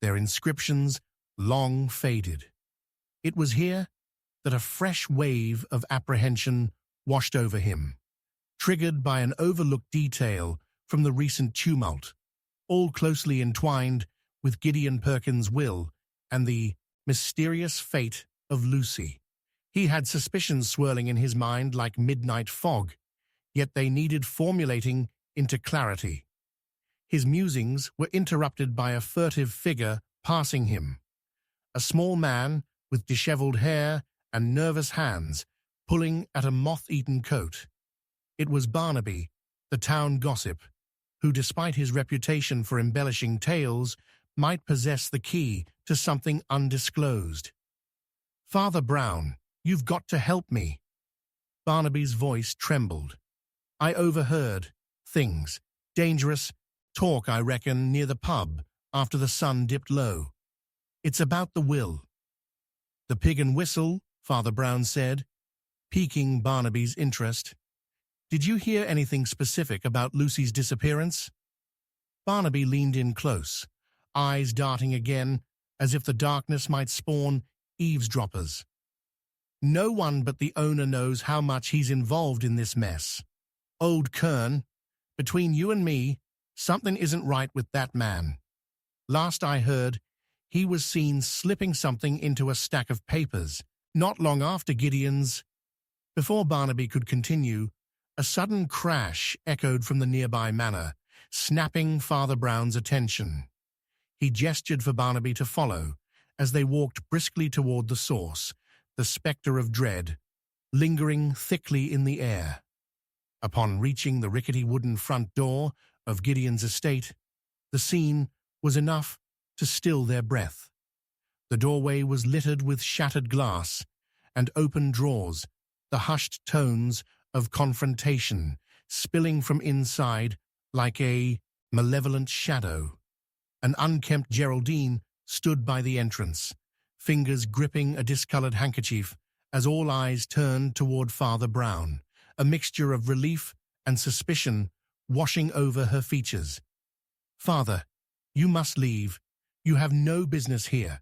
their inscriptions long faded. It was here, that a fresh wave of apprehension washed over him, triggered by an overlooked detail from the recent tumult, all closely entwined with Gideon Perkins' will and the mysterious fate of Lucy. He had suspicions swirling in his mind like midnight fog, yet they needed formulating into clarity. His musings were interrupted by a furtive figure passing him, a small man with disheveled hair and nervous hands pulling at a moth-eaten coat. It was Barnaby, the town gossip, who, despite his reputation for embellishing tales, might possess the key to something undisclosed. "Father Brown, you've got to help me." Barnaby's voice trembled. "I overheard things, dangerous talk, I reckon, near the pub after the sun dipped low. It's about the will." "The Pig and Whistle," Father Brown said, piquing Barnaby's interest. "Did you hear anything specific about Lucy's disappearance?" Barnaby leaned in close, eyes darting again as if the darkness might spawn eavesdroppers. "No one but the owner knows how much he's involved in this mess. Old Kern, between you and me, something isn't right with that man. Last I heard, he was seen slipping something into a stack of papers, not long after Gideon's—" Before Barnaby could continue, a sudden crash echoed from the nearby manor, snapping Father Brown's attention. He gestured for Barnaby to follow as they walked briskly toward the source, the spectre of dread lingering thickly in the air. Upon reaching the rickety wooden front door of Gideon's estate, the scene was enough to still their breath. The doorway was littered with shattered glass and open drawers, the hushed tones of confrontation spilling from inside like a malevolent shadow. An unkempt Geraldine stood by the entrance, fingers gripping a discolored handkerchief as all eyes turned toward Father Brown, a mixture of relief and suspicion washing over her features. "Father, you must leave. You have no business here."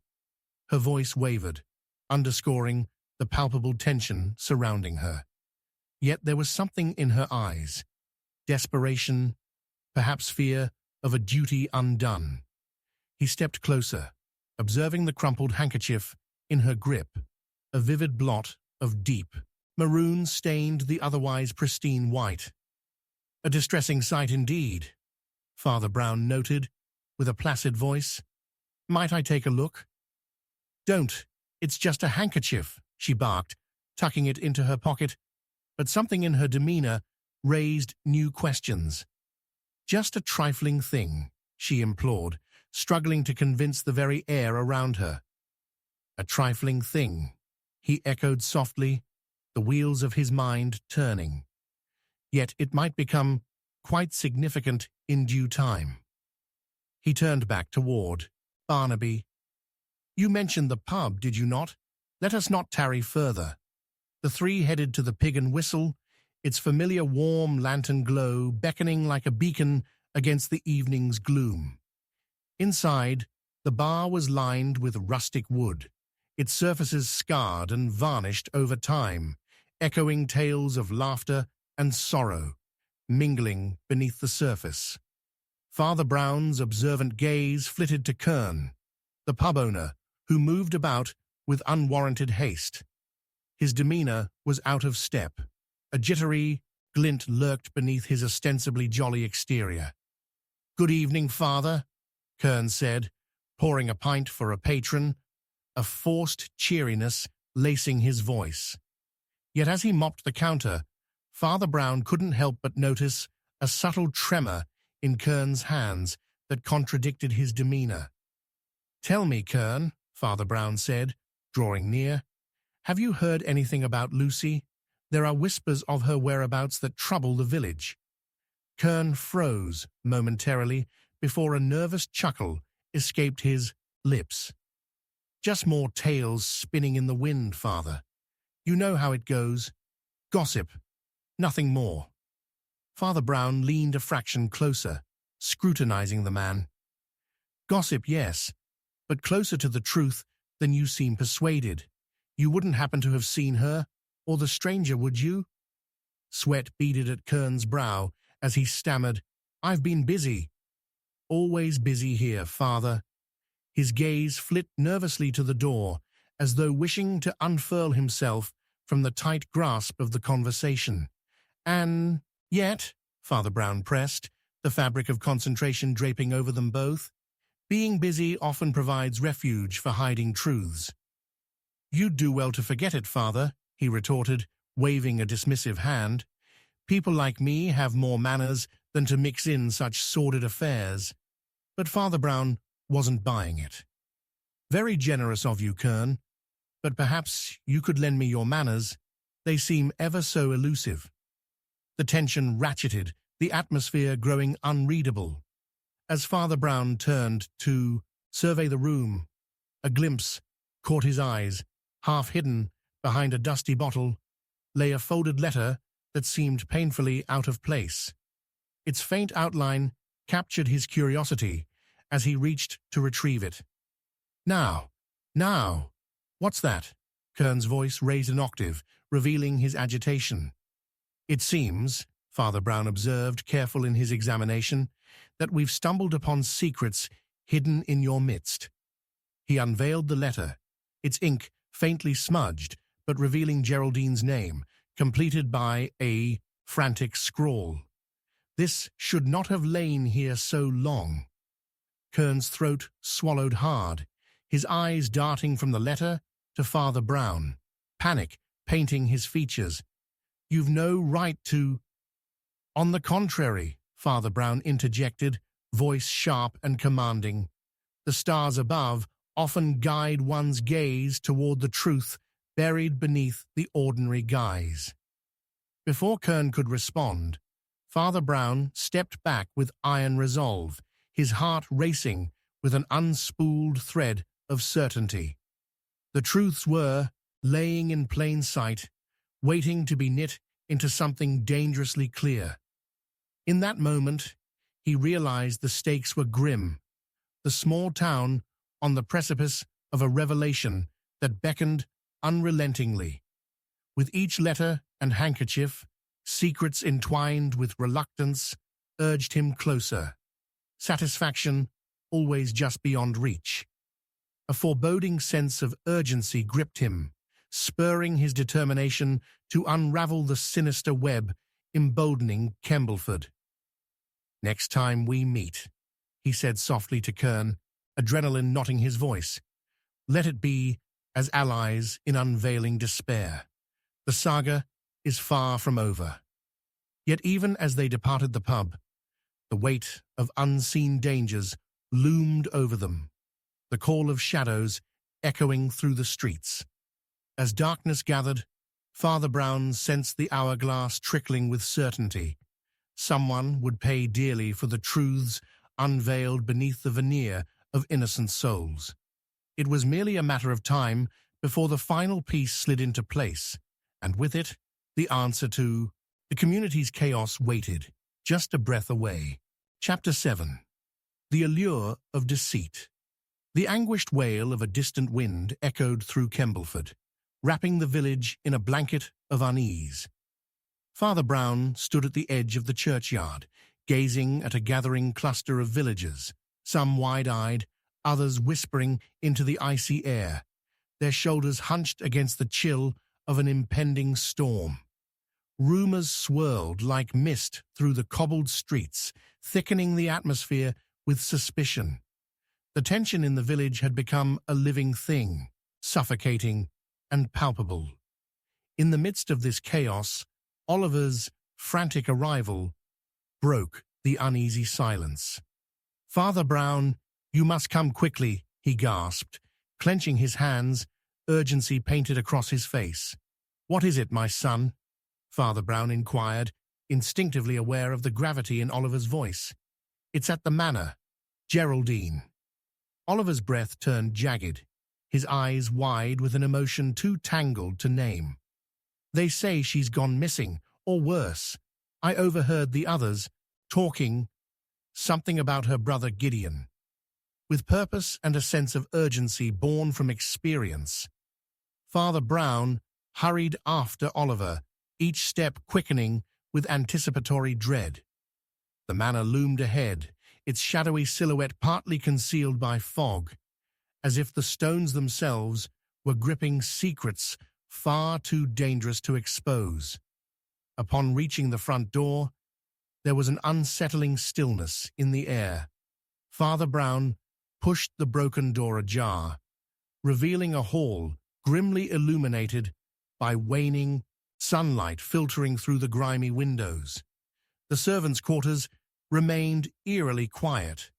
Her voice wavered, underscoring the palpable tension surrounding her. Yet there was something in her eyes, desperation, perhaps fear of a duty undone. He stepped closer, observing the crumpled handkerchief in her grip, a vivid blot of deep maroon stained the otherwise pristine white. "A distressing sight indeed," Father Brown noted, with a placid voice. "Might I take a look?" "Don't. It's just a handkerchief," she barked, tucking it into her pocket, but something in her demeanor raised new questions. "Just a trifling thing," she implored, struggling to convince the very air around her. "A trifling thing," he echoed softly, the wheels of his mind turning. "Yet it might become quite significant in due time." He turned back toward Barnaby. "You mentioned the pub, did you not? Let us not tarry further." The three headed to the Pig and Whistle, its familiar warm lantern glow beckoning like a beacon against the evening's gloom. Inside, the bar was lined with rustic wood, its surfaces scarred and varnished over time, echoing tales of laughter and sorrow, mingling beneath the surface. Father Brown's observant gaze flitted to Kern, the pub owner, who moved about with unwarranted haste. His demeanor was out of step. A jittery glint lurked beneath his ostensibly jolly exterior. "Good evening, Father," Kern said, pouring a pint for a patron, a forced cheeriness lacing his voice. Yet as he mopped the counter, Father Brown couldn't help but notice a subtle tremor in Kern's hands that contradicted his demeanor. "Tell me, Kern," Father Brown said, drawing near, "have you heard anything about Lucy? There are whispers of her whereabouts that trouble the village." Kern froze momentarily before a nervous chuckle escaped his lips. "Just more tales spinning in the wind, Father. You know how it goes. Gossip. Nothing more." Father Brown leaned a fraction closer, scrutinizing the man. "Gossip, yes, but closer to the truth than you seem persuaded. You wouldn't happen to have seen her, or the stranger, would you? Sweat beaded at Kern's brow as he stammered, I've been busy. Always busy here, father. His gaze flit nervously to the door, as though wishing to unfurl himself from the tight grasp of the conversation. And yet, Father Brown pressed, the fabric of concentration draping over them both, being busy often provides refuge for hiding truths. You'd do well to forget it, father, he retorted, waving a dismissive hand. People like me have more manners than to mix in such sordid affairs. But Father Brown wasn't buying it. Very generous of you, Kern, but perhaps you could lend me your manners. They seem ever so elusive. The tension ratcheted, the atmosphere growing unreadable. As Father Brown turned to survey the room, a glimpse caught his eyes. Half hidden behind a dusty bottle lay a folded letter that seemed painfully out of place. Its faint outline captured his curiosity as he reached to retrieve it. Now, what's that? Kern's voice raised an octave, revealing his agitation. It seems, Father Brown observed, careful in his examination, that we've stumbled upon secrets hidden in your midst. He unveiled the letter, its ink faintly smudged, but revealing Geraldine's name, completed by a frantic scrawl. This should not have lain here so long. Kern's throat swallowed hard, his eyes darting from the letter to Father Brown, panic painting his features. You've no right to— On the contrary, Father Brown interjected, voice sharp and commanding. The stars above often guide one's gaze toward the truth buried beneath the ordinary guise. Before Kern could respond, Father Brown stepped back with iron resolve, his heart racing with an unspooled thread of certainty. The truths were laying in plain sight, waiting to be knit into something dangerously clear. In that moment, he realized the stakes were grim. The small town on the precipice of a revelation that beckoned unrelentingly. With each letter and handkerchief, secrets entwined with reluctance urged him closer. Satisfaction always just beyond reach. A foreboding sense of urgency gripped him, spurring his determination to unravel the sinister web emboldening Kembleford. Next time we meet, he said softly to Kern, adrenaline knotting his voice, let it be as allies in unveiling despair. The saga is far from over. Yet even as they departed the pub, the weight of unseen dangers loomed over them, the call of shadows echoing through the streets. As darkness gathered, Father Brown sensed the hourglass trickling with certainty. Someone would pay dearly for the truths unveiled beneath the veneer of innocent souls. It was merely a matter of time before the final piece slid into place, and with it, the answer to the community's chaos waited, just a breath away. Chapter 7. The Allure of Deceit. The anguished wail of a distant wind echoed through Kembleford, wrapping the village in a blanket of unease. Father Brown stood at the edge of the churchyard, gazing at a gathering cluster of villagers, some wide-eyed, others whispering into the icy air, their shoulders hunched against the chill of an impending storm. Rumors swirled like mist through the cobbled streets, thickening the atmosphere with suspicion. The tension in the village had become a living thing, suffocating and palpable. In the midst of this chaos, Oliver's frantic arrival broke the uneasy silence. "Father Brown, you must come quickly," he gasped, clenching his hands, urgency painted across his face. "What is it, my son?" Father Brown inquired, instinctively aware of the gravity in Oliver's voice. "It's at the manor. Geraldine." Oliver's breath turned jagged, his eyes wide with an emotion too tangled to name. "They say she's gone missing, or worse. I overheard the others talking something about her brother Gideon." With purpose and a sense of urgency born from experience, Father Brown hurried after Oliver, each step quickening with anticipatory dread. The manor loomed ahead, its shadowy silhouette partly concealed by fog, as if the stones themselves were gripping secrets far too dangerous to expose. Upon reaching the front door, there was an unsettling stillness in the air. Father Brown pushed the broken door ajar, revealing a hall grimly illuminated by waning sunlight filtering through the grimy windows. The servants' quarters remained eerily quiet,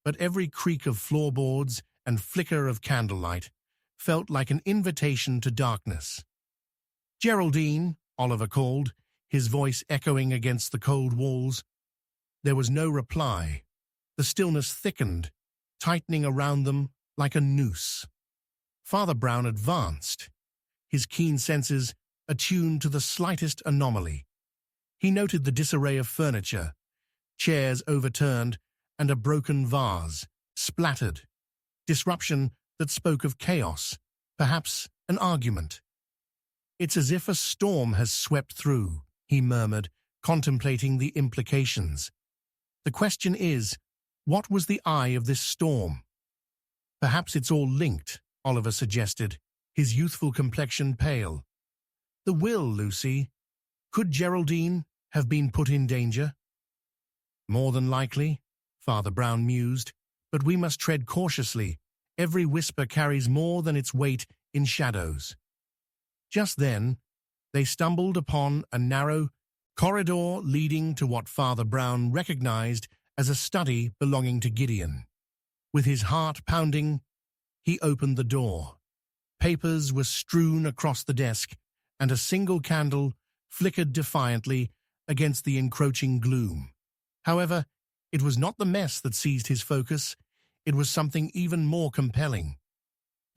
but every creak of floorboards and flicker of candlelight felt like an invitation to darkness. "Geraldine," Oliver called, his voice echoing against the cold walls. There was no reply. The stillness thickened, tightening around them like a noose. Father Brown advanced, his keen senses attuned to the slightest anomaly. He noted the disarray of furniture, chairs overturned, and a broken vase, splattered. Disruption that spoke of chaos, perhaps an argument. "It's as if a storm has swept through," he murmured, contemplating the implications. "The question is, what was the eye of this storm?" "Perhaps it's all linked," Oliver suggested, his youthful complexion pale. "The will, Lucy. Could Geraldine have been put in danger?" "More than likely," Father Brown mused, "but we must tread cautiously. Every whisper carries more than its weight in shadows." Just then, they stumbled upon a narrow corridor leading to what Father Brown recognized as a study belonging to Gideon. With his heart pounding, he opened the door. Papers were strewn across the desk, and a single candle flickered defiantly against the encroaching gloom. However, it was not the mess that seized his focus. It was something even more compelling.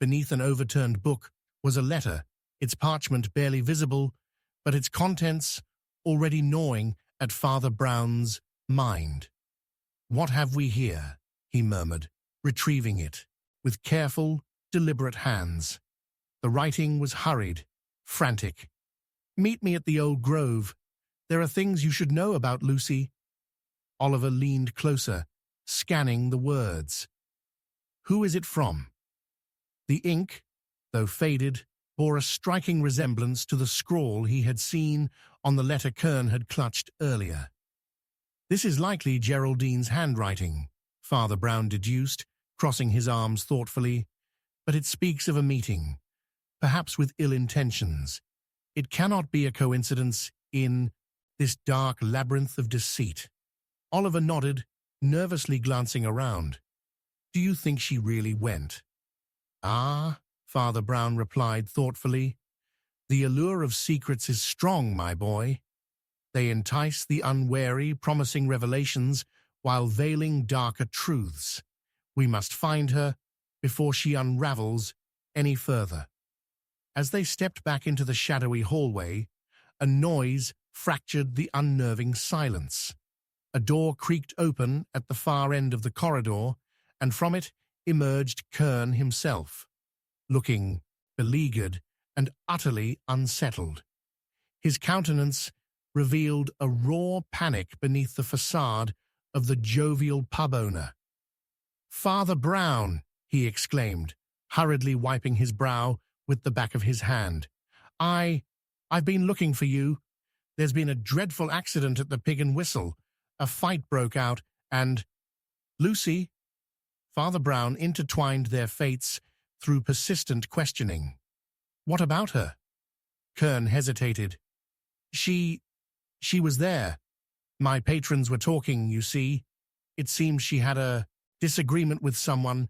Beneath an overturned book was a letter, its parchment barely visible, but its contents already gnawing at Father Brown's mind. "What have we here?" he murmured, retrieving it with careful, deliberate hands. The writing was hurried, frantic. "Meet me at the old grove. There are things you should know about Lucy." Oliver leaned closer, scanning the words. "Who is it from?" The ink, though faded, bore a striking resemblance to the scrawl he had seen on the letter Kern had clutched earlier. "This is likely Geraldine's handwriting," Father Brown deduced, crossing his arms thoughtfully, "but it speaks of a meeting, perhaps with ill intentions. It cannot be a coincidence in this dark labyrinth of deceit." Oliver nodded, nervously glancing around. "Do you think she really went?" "Ah," Father Brown replied thoughtfully, "the allure of secrets is strong, my boy. They entice the unwary, promising revelations while veiling darker truths. We must find her before she unravels any further." As they stepped back into the shadowy hallway, a noise fractured the unnerving silence. A door creaked open at the far end of the corridor, and from it emerged Kern himself, looking beleaguered and utterly unsettled. His countenance revealed a raw panic beneath the facade of the jovial pub owner. "Father Brown," he exclaimed, hurriedly wiping his brow with the back of his hand. I've been looking for you. There's been a dreadful accident at the Pig and Whistle. A fight broke out, and Lucy." Father Brown intertwined their fates through persistent questioning. "What about her?" Kern hesitated. She was there. My patrons were talking, you see. It seems she had a disagreement with someone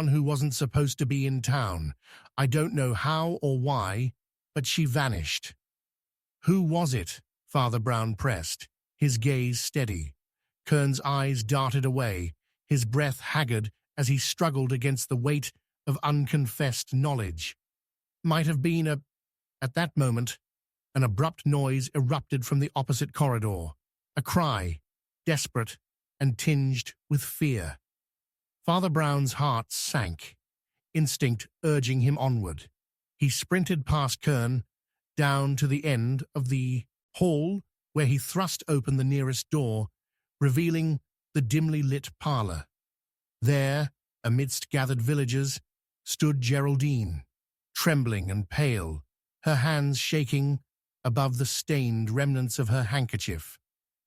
who wasn't supposed to be in town. I don't know how or why, but she vanished." "Who was it?" Father Brown pressed, his gaze steady. Kern's eyes darted away, his breath haggard as he struggled against the weight of unconfessed knowledge. "Might have been At that moment, an abrupt noise erupted from the opposite corridor, a cry, desperate and tinged with fear. Father Brown's heart sank, instinct urging him onward. He sprinted past Kern, down to the end of the hall where he thrust open the nearest door, revealing the dimly lit parlor. There, amidst gathered villagers, stood Geraldine, trembling and pale, her hands shaking above the stained remnants of her handkerchief,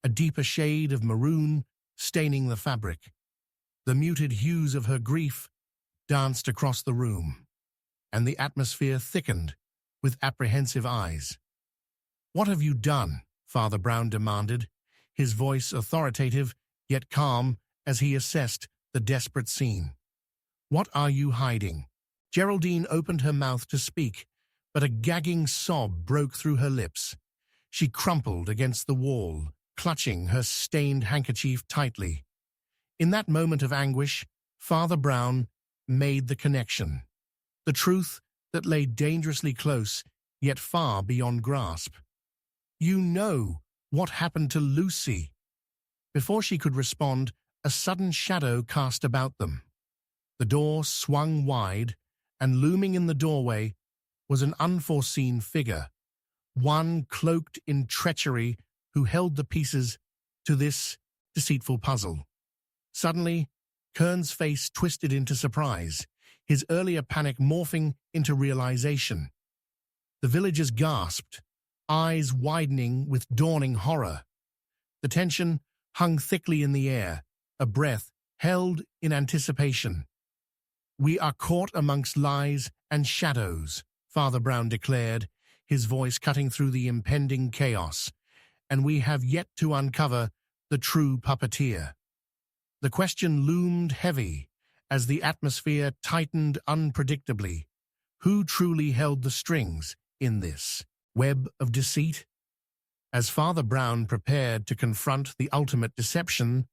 a deeper shade of maroon staining the fabric. The muted hues of her grief danced across the room, and the atmosphere thickened with apprehensive eyes. "What have you done?" Father Brown demanded, his voice authoritative yet calm as he assessed the desperate scene. "What are you hiding?" Geraldine opened her mouth to speak, but a gagging sob broke through her lips. She crumpled against the wall, clutching her stained handkerchief tightly. In that moment of anguish, Father Brown made the connection. The truth that lay dangerously close, yet far beyond grasp. "You know what happened to Lucy." Before she could respond, a sudden shadow cast about them. The door swung wide, and looming in the doorway was an unforeseen figure, one cloaked in treachery who held the pieces to this deceitful puzzle. Suddenly, Kern's face twisted into surprise, his earlier panic morphing into realization. The villagers gasped, eyes widening with dawning horror. The tension hung thickly in the air, a breath held in anticipation. "We are caught amongst lies and shadows," Father Brown declared, his voice cutting through the impending chaos, "and we have yet to uncover the true puppeteer." The question loomed heavy as the atmosphere tightened unpredictably. Who truly held the strings in this web of deceit? As Father Brown prepared to confront the ultimate deception,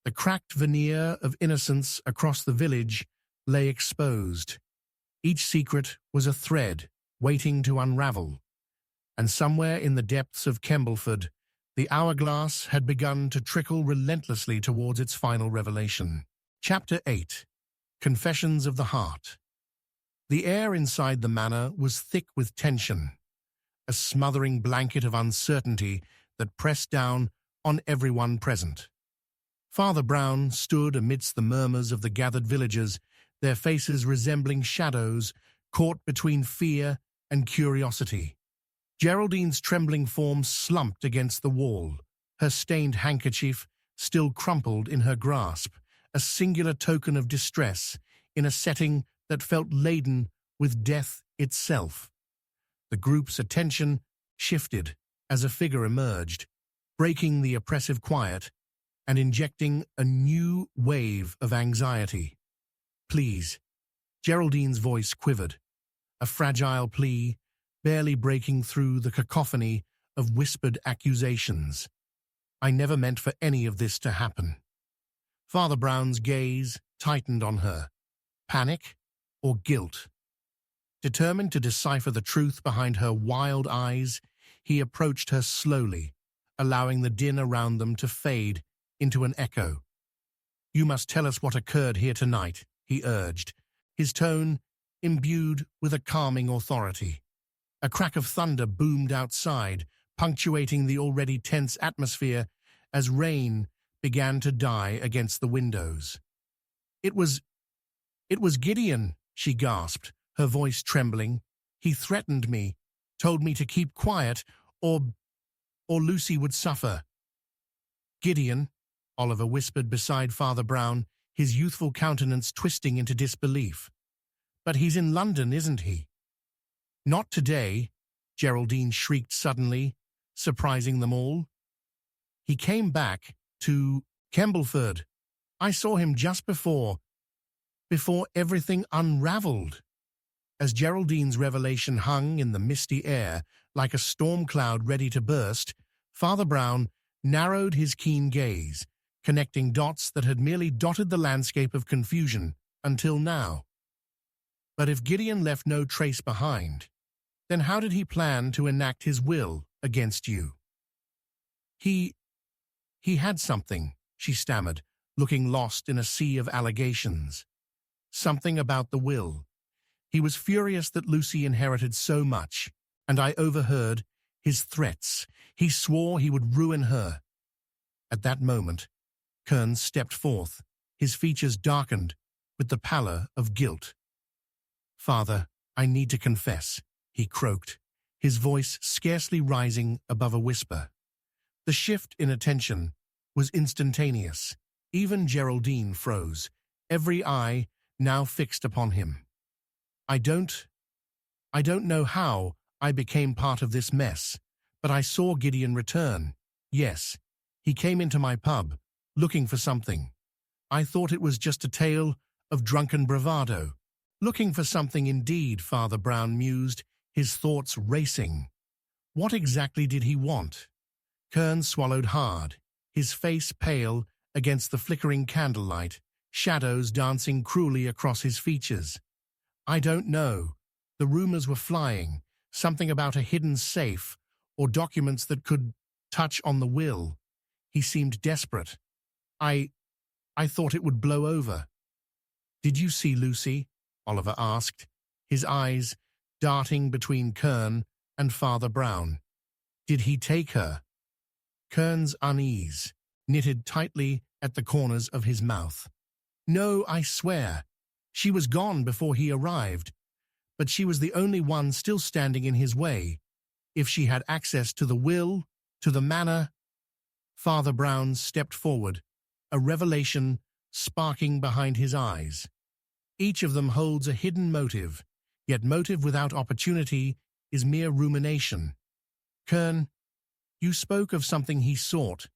the cracked veneer of innocence across the village lay exposed. Each secret was a thread waiting to unravel, and somewhere in the depths of Kembleford, the hourglass had begun to trickle relentlessly towards its final revelation. Chapter 8. Confessions of the Heart. The air inside the manor was thick with tension, a smothering blanket of uncertainty that pressed down on everyone present. Father Brown stood amidst the murmurs of the gathered villagers, their faces resembling shadows caught between fear and curiosity. Geraldine's trembling form slumped against the wall, her stained handkerchief still crumpled in her grasp, a singular token of distress in a setting that felt laden with death itself. The group's attention shifted as a figure emerged, breaking the oppressive quiet and injecting a new wave of anxiety. "Please." Geraldine's voice quivered, a fragile plea barely breaking through the cacophony of whispered accusations. "I never meant for any of this to happen." Father Brown's gaze tightened on her. Panic or guilt? Determined to decipher the truth behind her wild eyes, he approached her slowly, allowing the din around them to fade into an echo. "You must tell us what occurred here tonight," he urged, his tone imbued with a calming authority. A crack of thunder boomed outside, punctuating the already tense atmosphere as rain began to die against the windows. It was Gideon," she gasped, her voice trembling. "He threatened me, told me to keep quiet, or Lucy would suffer." "Gideon?" Oliver whispered beside Father Brown, his youthful countenance twisting into disbelief. "But he's in London, isn't he?" "Not today," Geraldine shrieked suddenly, surprising them all. "He came back to Kembleford. I saw him just before everything unraveled." As Geraldine's revelation hung in the misty air like a storm cloud ready to burst, Father Brown narrowed his keen gaze, connecting dots that had merely dotted the landscape of confusion until now. "But if Gideon left no trace behind, then how did he plan to enact his will against you?" He had something," she stammered, looking lost in a sea of allegations. "Something about the will. He was furious that Lucy inherited so much, and I overheard his threats. He swore he would ruin her. At that moment, Kern stepped forth, his features darkened with the pallor of guilt. "Father, I need to confess," he croaked, his voice scarcely rising above a whisper. The shift in attention was instantaneous. Even Geraldine froze, every eye now fixed upon him. I don't know how I became part of this mess, but I saw Gideon return. Yes, he came into my pub, looking for something. I thought it was just a tale of drunken bravado. Looking for something indeed, Father Brown mused, his thoughts racing. What exactly did he want? Kern swallowed hard, his face pale against the flickering candlelight, shadows dancing cruelly across his features. I don't know. The rumors were flying, something about a hidden safe or documents that could touch on the will. He seemed desperate. I thought it would blow over. "Did you see Lucy?" Oliver asked, his eyes darting between Kern and Father Brown. "Did he take her?" Kern's unease knitted tightly at the corners of his mouth. "No, I swear. She was gone before he arrived, but she was the only one still standing in his way. If she had access to the will, to the manor—" Father Brown stepped forward, a revelation sparking behind his eyes. Each of them holds a hidden motive, yet motive without opportunity is mere rumination. "Kern, you spoke of something he sought.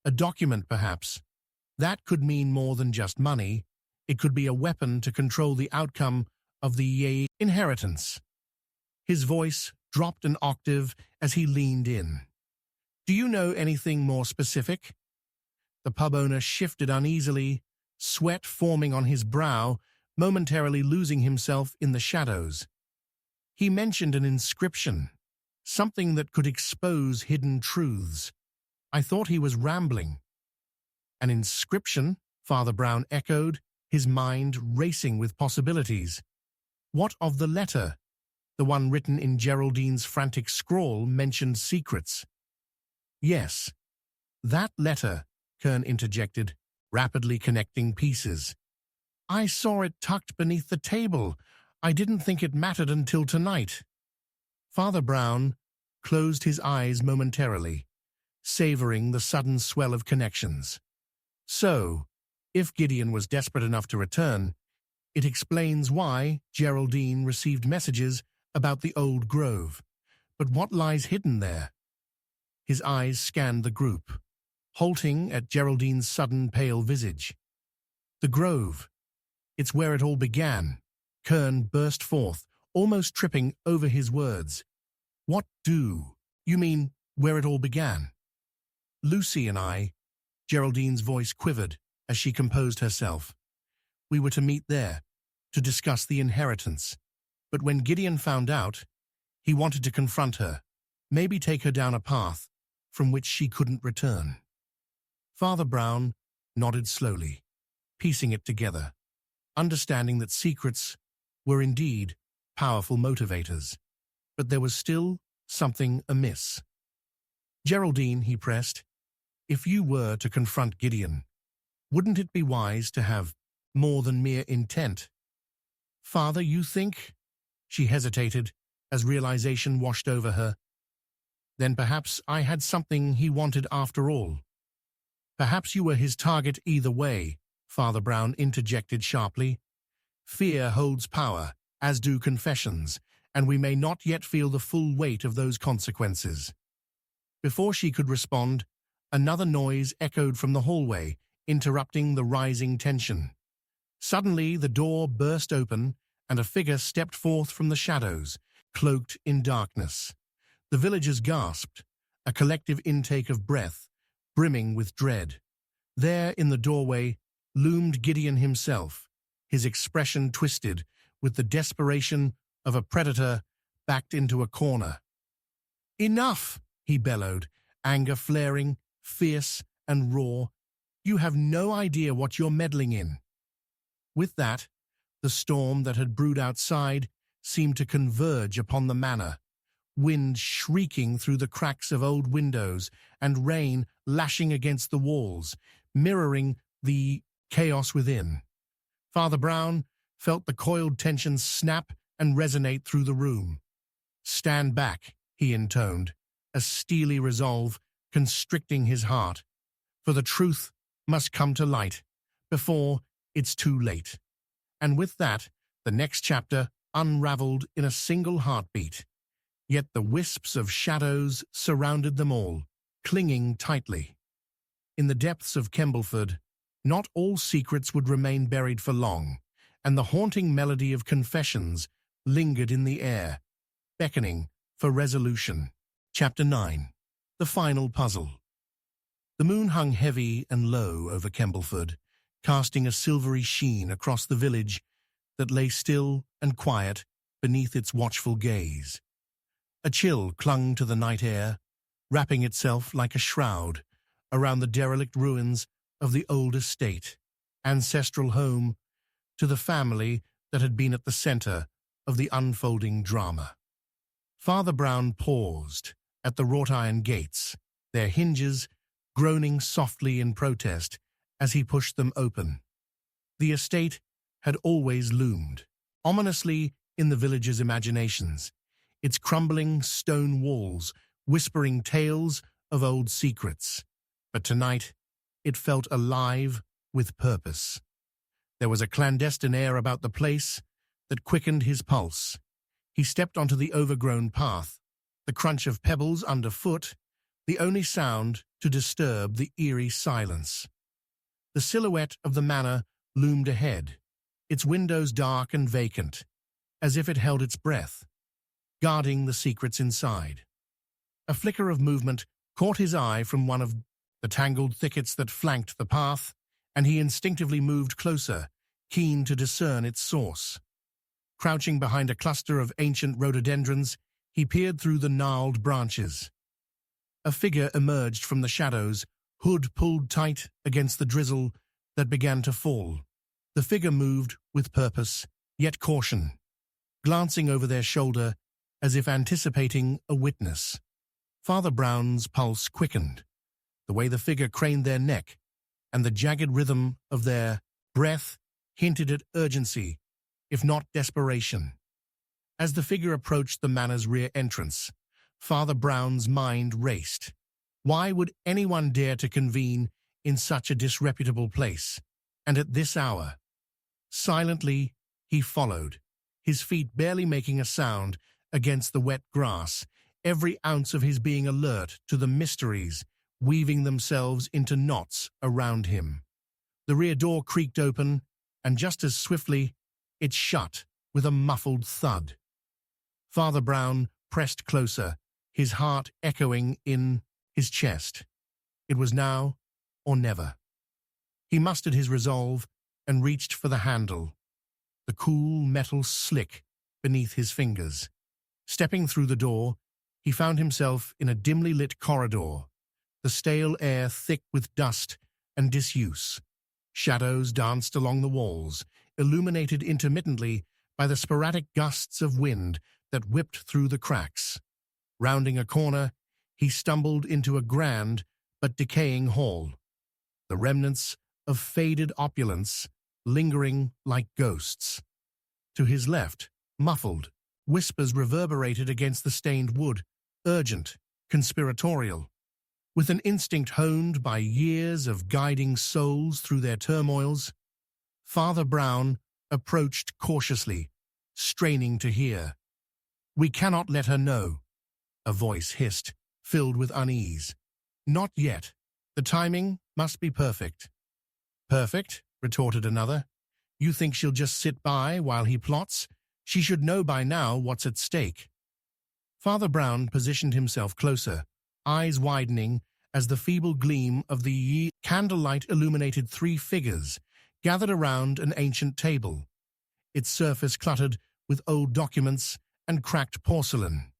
A document, perhaps. That could mean more than just money. It could be a weapon to control the outcome of the inheritance." His voice dropped an octave as he leaned in. "Do you know anything more specific?" The pub owner shifted uneasily, sweat forming on his brow, momentarily losing himself in the shadows. He mentioned an inscription, something that could expose hidden truths. I thought he was rambling. "An inscription?" Father Brown echoed, his mind racing with possibilities. "What of the letter? The one written in Geraldine's frantic scrawl mentioned secrets." "Yes, that letter," Kern interjected, rapidly connecting pieces. "I saw it tucked beneath the table. I didn't think it mattered until tonight." Father Brown closed his eyes momentarily, savoring the sudden swell of connections. So, if Gideon was desperate enough to return, it explains why Geraldine received messages about the old grove. But what lies hidden there? His eyes scanned the group, halting at Geraldine's sudden pale visage. "The grove. It's where it all began." Kern burst forth, almost tripping over his words. "What do you mean, where it all began?" "Lucy and I," Geraldine's voice quivered as she composed herself. "We were to meet there, to discuss the inheritance. But when Gideon found out, he wanted to confront her, maybe take her down a path from which she couldn't return." Father Brown nodded slowly, piecing it together, understanding that secrets were indeed powerful motivators. But there was still something amiss. "Geraldine," he pressed, "if you were to confront Gideon, wouldn't it be wise to have more than mere intent?" "Father, you think?" She hesitated as realization washed over her. "Then perhaps I had something he wanted after all." "Perhaps you were his target either way," Father Brown interjected sharply. "Fear holds power, as do confessions, and we may not yet feel the full weight of those consequences." Before she could respond, another noise echoed from the hallway, interrupting the rising tension. Suddenly, the door burst open, and a figure stepped forth from the shadows, cloaked in darkness. The villagers gasped, a collective intake of breath, brimming with dread. There, in the doorway, loomed Gideon himself, his expression twisted with the desperation of a predator backed into a corner. "Enough!" he bellowed, anger flaring, fierce and raw. "You have no idea what you're meddling in." With that, the storm that had brewed outside seemed to converge upon the manor, wind shrieking through the cracks of old windows and rain lashing against the walls, mirroring the chaos within. Father Brown felt the coiled tension snap and resonate through the room. "Stand back," he intoned, a steely resolve constricting his heart, "for the truth must come to light before it's too late." And with that, the next chapter unraveled in a single heartbeat. Yet the wisps of shadows surrounded them all, clinging tightly. In the depths of Kembleford, not all secrets would remain buried for long, and the haunting melody of confessions lingered in the air, beckoning for resolution. Chapter 9. The Final Puzzle. The moon hung heavy and low over Kembleford, casting a silvery sheen across the village that lay still and quiet beneath its watchful gaze. A chill clung to the night air, wrapping itself like a shroud around the derelict ruins of the old estate, ancestral home to the family that had been at the center of the unfolding drama. Father Brown paused at the wrought-iron gates, their hinges groaning softly in protest as he pushed them open. The estate had always loomed, ominously in the villagers' imaginations, its crumbling stone walls whispering tales of old secrets. But tonight, it felt alive with purpose. There was a clandestine air about the place that quickened his pulse. He stepped onto the overgrown path, the crunch of pebbles underfoot, the only sound to disturb the eerie silence. The silhouette of the manor loomed ahead, its windows dark and vacant, as if it held its breath, guarding the secrets inside. A flicker of movement caught his eye from one of the tangled thickets that flanked the path, and he instinctively moved closer, keen to discern its source. Crouching behind a cluster of ancient rhododendrons, he peered through the gnarled branches. A figure emerged from the shadows, hood pulled tight against the drizzle that began to fall. The figure moved with purpose, yet caution, glancing over their shoulder as if anticipating a witness. Father Brown's pulse quickened, the way the figure craned their neck, and the jagged rhythm of their breath hinted at urgency, if not desperation. As the figure approached the manor's rear entrance, Father Brown's mind raced. Why would anyone dare to convene in such a disreputable place, and at this hour? Silently, he followed, his feet barely making a sound against the wet grass, every ounce of his being alert to the mysteries weaving themselves into knots around him. The rear door creaked open, and just as swiftly, it shut with a muffled thud. Father Brown pressed closer, his heart echoing in his chest. It was now or never. He mustered his resolve and reached for the handle, the cool metal slick beneath his fingers. Stepping through the door, he found himself in a dimly lit corridor, the stale air thick with dust and disuse. Shadows danced along the walls, illuminated intermittently by the sporadic gusts of wind that whipped through the cracks. Rounding a corner, he stumbled into a grand but decaying hall, the remnants of faded opulence lingering like ghosts. To his left, muffled, whispers reverberated against the stained wood, urgent, conspiratorial. With an instinct honed by years of guiding souls through their turmoils, Father Brown approached cautiously, straining to hear. "We cannot let her know," a voice hissed, filled with unease. "Not yet. The timing must be perfect." "Perfect?" retorted another. "You think she'll just sit by while he plots? She should know by now what's at stake." Father Brown positioned himself closer, eyes widening as the feeble gleam of the candlelight illuminated three figures gathered around an ancient table, its surface cluttered with old documents and cracked porcelain.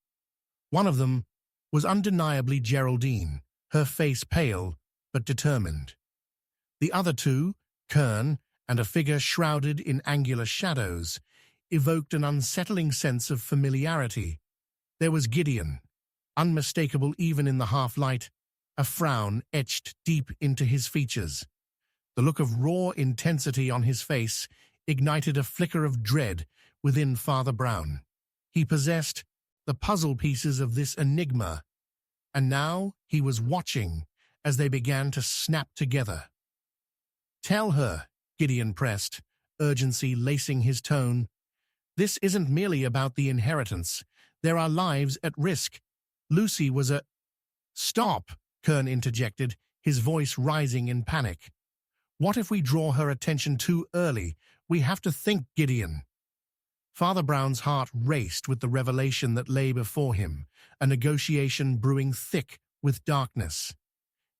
One of them was undeniably Geraldine, her face pale but determined. The other two, Kern and a figure shrouded in angular shadows, evoked an unsettling sense of familiarity. There was Gideon, unmistakable even in the half-light, a frown etched deep into his features. The look of raw intensity on his face ignited a flicker of dread within Father Brown. He possessed the puzzle pieces of this enigma, and now he was watching as they began to snap together. "Tell her," Gideon pressed, urgency lacing his tone. "This isn't merely about the inheritance. There are lives at risk. Lucy was a—" "Stop," Kern interjected, his voice rising in panic. "What if we draw her attention too early? We have to think, Gideon." Father Brown's heart raced with the revelation that lay before him, a negotiation brewing thick with darkness.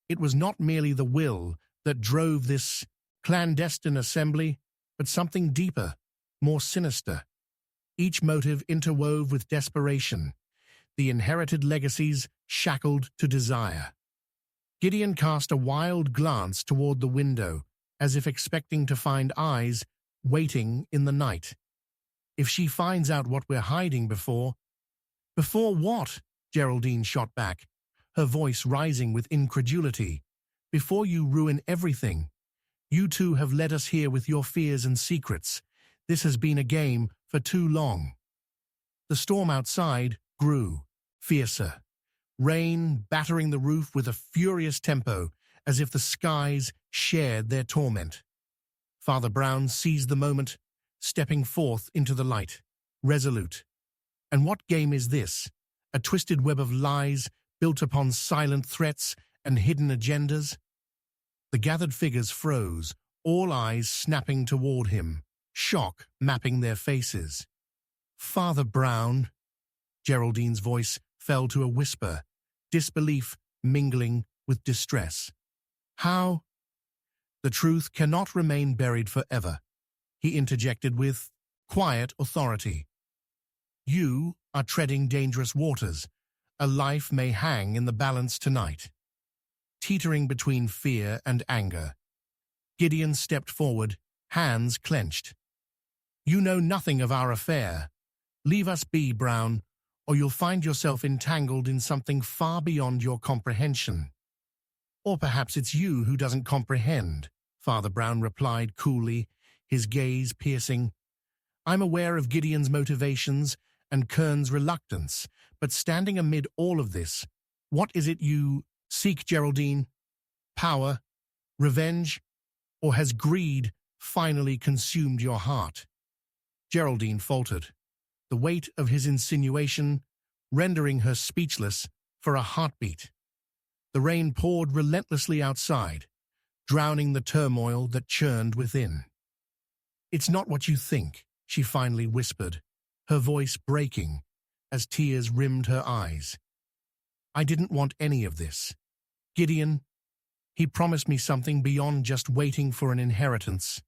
It was not merely the will that drove this clandestine assembly, but something deeper, more sinister. Each motive interwove with desperation, the inherited legacies shackled to desire. Gideon cast a wild glance toward the window, as if expecting to find eyes waiting in the night. "If she finds out what we're hiding before—" "Before what?" Geraldine shot back, her voice rising with incredulity. "Before you ruin everything. You two have led us here with your fears and secrets. This has been a game for too long." The storm outside grew, fiercer, rain battering the roof with a furious tempo, as if the skies shared their torment. Father Brown seized the moment, stepping forth into the light, resolute. "And what game is this? A twisted web of lies built upon silent threats and hidden agendas?" The gathered figures froze, all eyes snapping toward him, shock mapping their faces. "Father Brown," Geraldine's voice fell to a whisper, disbelief mingling with distress. "How?" "The truth cannot remain buried forever," he interjected with quiet authority. "You are treading dangerous waters. A life may hang in the balance tonight." Teetering between fear and anger, Gideon stepped forward, hands clenched. "You know nothing of our affair. Leave us be, Brown, or you'll find yourself entangled in something far beyond your comprehension." "Or perhaps it's you who doesn't comprehend," Father Brown replied coolly, his gaze piercing. "I'm aware of Gideon's motivations and Kern's reluctance, but standing amid all of this, what is it you seek, Geraldine? Power? Revenge? Or has greed finally consumed your heart?" Geraldine faltered, the weight of his insinuation rendering her speechless for a heartbeat. The rain poured relentlessly outside, drowning the turmoil that churned within. "It's not what you think," she finally whispered, her voice breaking as tears rimmed her eyes. "I didn't want any of this. Gideon, he promised me something beyond just waiting for an inheritance.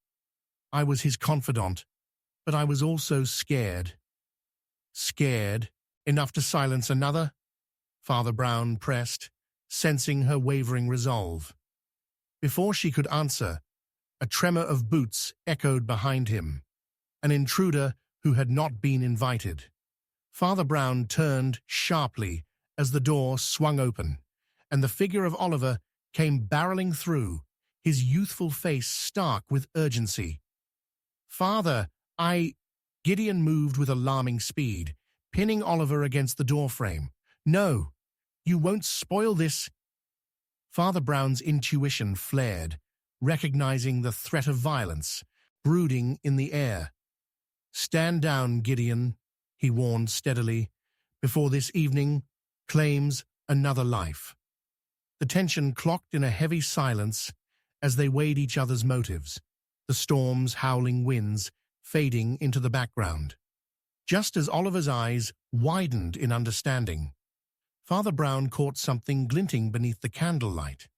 I was his confidant, but I was also scared." "Scared enough to silence another?" Father Brown pressed, sensing her wavering resolve. Before she could answer, a tremor of boots echoed behind him, an intruder who had not been invited. Father Brown turned sharply as the door swung open, and the figure of Oliver came barreling through, his youthful face stark with urgency. "Father, Gideon moved with alarming speed, pinning Oliver against the doorframe. "No, you won't spoil this." Father Brown's intuition flared, recognizing the threat of violence brooding in the air. "Stand down, Gideon," he warned steadily, "before this evening claims another life." The tension clocked in a heavy silence as they weighed each other's motives, the storm's howling winds fading into the background. Just as Oliver's eyes widened in understanding, Father Brown caught something glinting beneath the candlelight.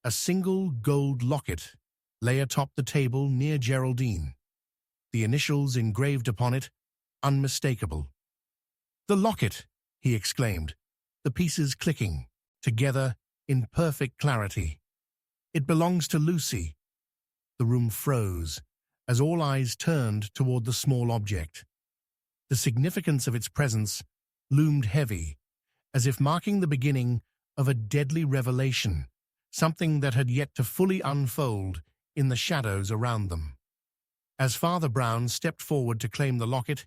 A single gold locket lay atop the table near Geraldine, the initials engraved upon it, unmistakable. "The locket!" he exclaimed, the pieces clicking together in perfect clarity. "It belongs to Lucy." The room froze, as all eyes turned toward the small object. The significance of its presence loomed heavy, as if marking the beginning of a deadly revelation, something that had yet to fully unfold in the shadows around them. As Father Brown stepped forward to claim the locket,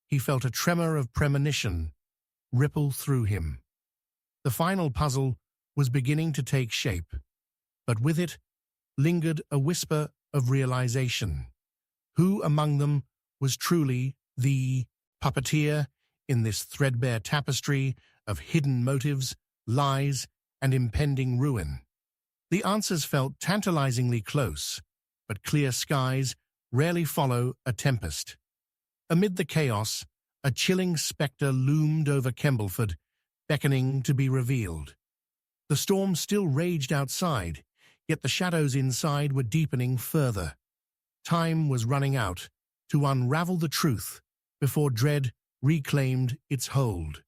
he felt a tremor of premonition ripple through him. The final puzzle was beginning to take shape, but with it lingered a whisper of realization. Who among them was truly the puppeteer in this threadbare tapestry of hidden motives, lies, and impending ruin? The answers felt tantalizingly close, but clear skies rarely follow a tempest. Amid the chaos, a chilling spectre loomed over Kembleford, beckoning to be revealed. The storm still raged outside, yet the shadows inside were deepening further. Time was running out to unravel the truth before dread reclaimed its hold.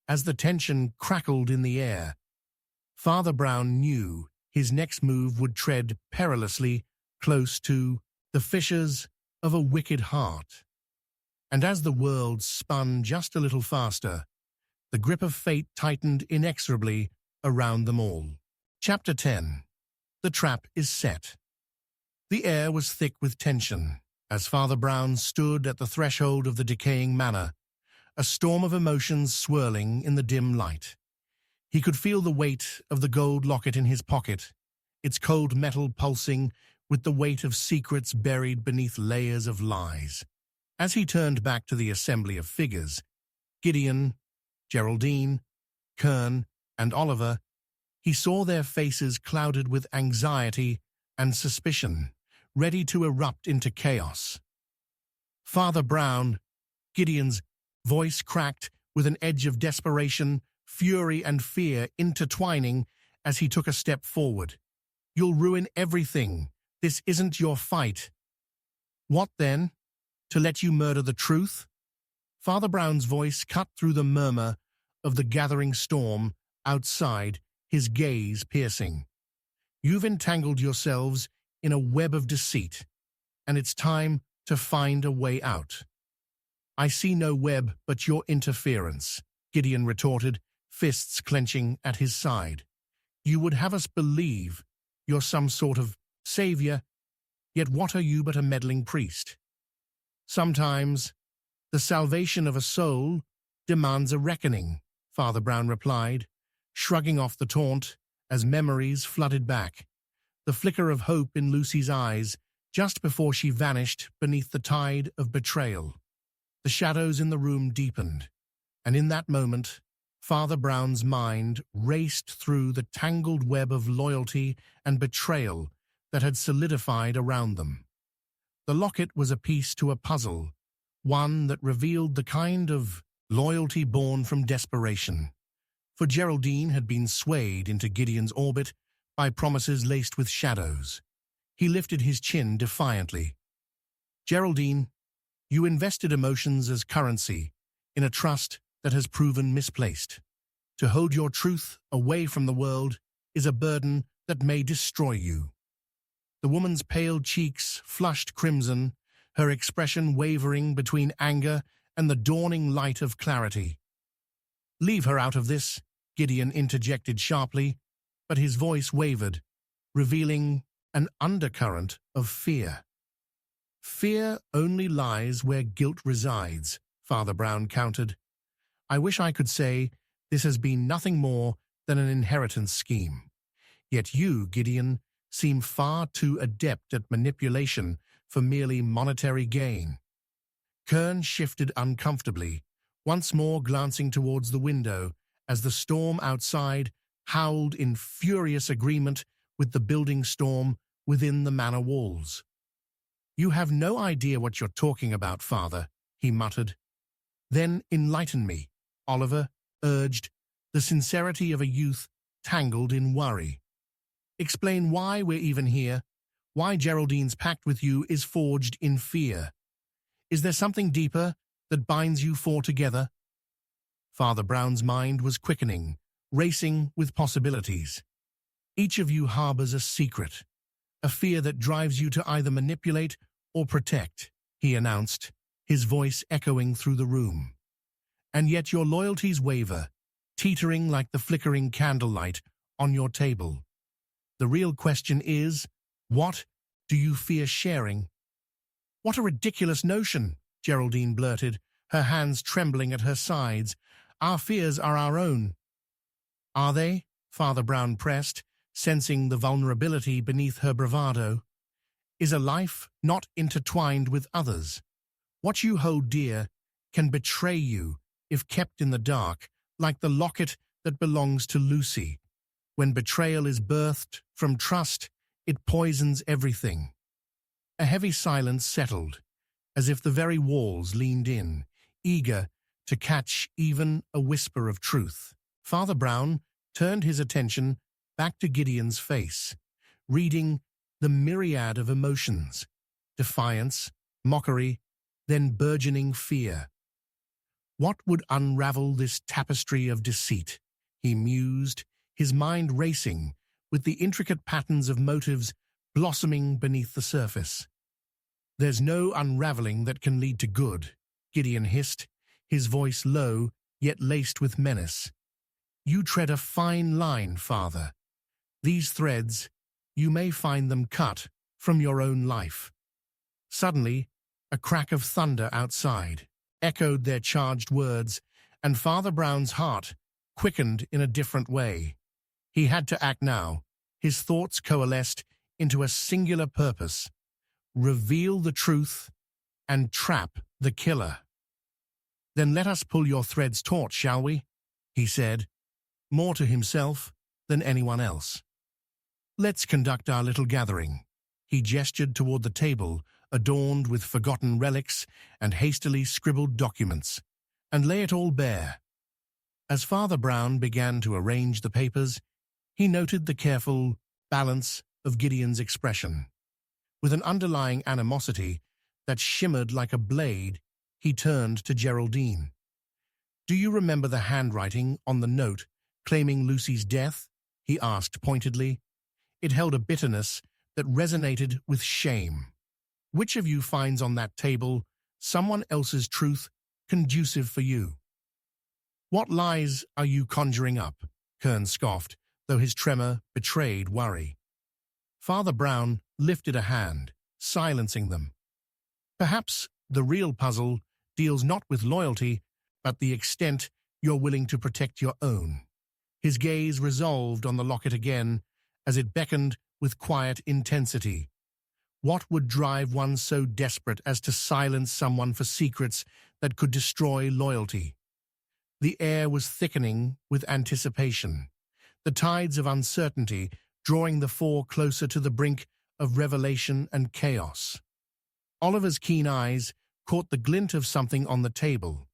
As the tension crackled in the air, Father Brown knew his next move would tread perilously close to the fissures of a wicked heart. And as the world spun just a little faster, the grip of fate tightened inexorably around them all. Chapter 10. The Trap is Set. The air was thick with tension as Father Brown stood at the threshold of the decaying manor, a storm of emotions swirling in the dim light. He could feel the weight of the gold locket in his pocket, its cold metal pulsing with the weight of secrets buried beneath layers of lies. As he turned back to the assembly of figures, Gideon, Geraldine, Kern, and Oliver, he saw their faces clouded with anxiety and suspicion, ready to erupt into chaos. Father Brown, Gideon's voice cracked with an edge of desperation, fury, and fear intertwining as he took a step forward. "You'll ruin everything. This isn't your fight." "What then? To let you murder the truth?" Father Brown's voice cut through the murmur of the gathering storm outside, his gaze piercing. "You've entangled yourselves in a web of deceit, and it's time to find a way out." "I see no web but your interference," Gideon retorted, fists clenching at his side. "You would have us believe you're some sort of savior, yet what are you but a meddling priest?" "Sometimes the salvation of a soul demands a reckoning," Father Brown replied, shrugging off the taunt as memories flooded back. The flicker of hope in Lucy's eyes just before she vanished beneath the tide of betrayal. The shadows in the room deepened, and in that moment, Father Brown's mind raced through the tangled web of loyalty and betrayal that had solidified around them. The locket was a piece to a puzzle, one that revealed the kind of loyalty born from desperation. For Geraldine had been swayed into Gideon's orbit by promises laced with shadows. He lifted his chin defiantly. "Geraldine, you invested emotions as currency in a trust that has proven misplaced. To hold your truth away from the world is a burden that may destroy you." The woman's pale cheeks flushed crimson, her expression wavering between anger and the dawning light of clarity. "Leave her out of this," Gideon interjected sharply, but his voice wavered, revealing an undercurrent of fear. "Fear only lies where guilt resides," Father Brown countered. "I wish I could say this has been nothing more than an inheritance scheme. Yet you, Gideon, seem far too adept at manipulation for merely monetary gain." Kern shifted uncomfortably, once more glancing towards the window as the storm outside howled in furious agreement with the building storm within the manor walls. "You have no idea what you're talking about, Father," he muttered. "Then enlighten me," Oliver urged, the sincerity of a youth tangled in worry. "Explain why we're even here, why Geraldine's pact with you is forged in fear. Is there something deeper that binds you four together?" Father Brown's mind was quickening, racing with possibilities. "Each of you harbors a secret, a fear that drives you to either manipulate or protect," he announced, his voice echoing through the room. "And yet your loyalties waver, teetering like the flickering candlelight on your table. The real question is, what do you fear sharing?" "What a ridiculous notion," Geraldine blurted, her hands trembling at her sides. "Our fears are our own." "Are they?" Father Brown pressed, sensing the vulnerability beneath her bravado. "Is a life not intertwined with others? What you hold dear can betray you if kept in the dark, like the locket that belongs to Lucy. When betrayal is birthed from trust, it poisons everything." A heavy silence settled, as if the very walls leaned in, eager to catch even a whisper of truth. Father Brown turned his attention back to Gideon's face, reading the myriad of emotions: defiance, mockery, then burgeoning fear. What would unravel this tapestry of deceit? He mused, his mind racing with the intricate patterns of motives blossoming beneath the surface. "There's no unraveling that can lead to good," Gideon hissed, his voice low yet laced with menace. "You tread a fine line, Father. These threads, you may find them cut from your own life." Suddenly, a crack of thunder outside echoed their charged words, and Father Brown's heart quickened in a different way. He had to act now. His thoughts coalesced into a singular purpose: reveal the truth and trap the killer. "Then let us pull your threads taut, shall we?" he said, more to himself than anyone else. "Let's conduct our little gathering." He gestured toward the table, adorned with forgotten relics and hastily scribbled documents, "and lay it all bare." As Father Brown began to arrange the papers, he noted the careful balance of Gideon's expression. With an underlying animosity that shimmered like a blade, he turned to Geraldine. "Do you remember the handwriting on the note claiming Lucy's death?" he asked pointedly. It held a bitterness that resonated with shame. "Which of you finds on that table someone else's truth conducive for you?" "What lies are you conjuring up?" Kern scoffed, though his tremor betrayed worry. Father Brown lifted a hand, silencing them. "Perhaps the real puzzle deals not with loyalty, but the extent you're willing to protect your own." His gaze resolved on the locket again, as it beckoned with quiet intensity. What would drive one so desperate as to silence someone for secrets that could destroy loyalty? The air was thickening with anticipation, the tides of uncertainty drawing the four closer to the brink of revelation and chaos. Oliver's keen eyes caught the glint of something on the table.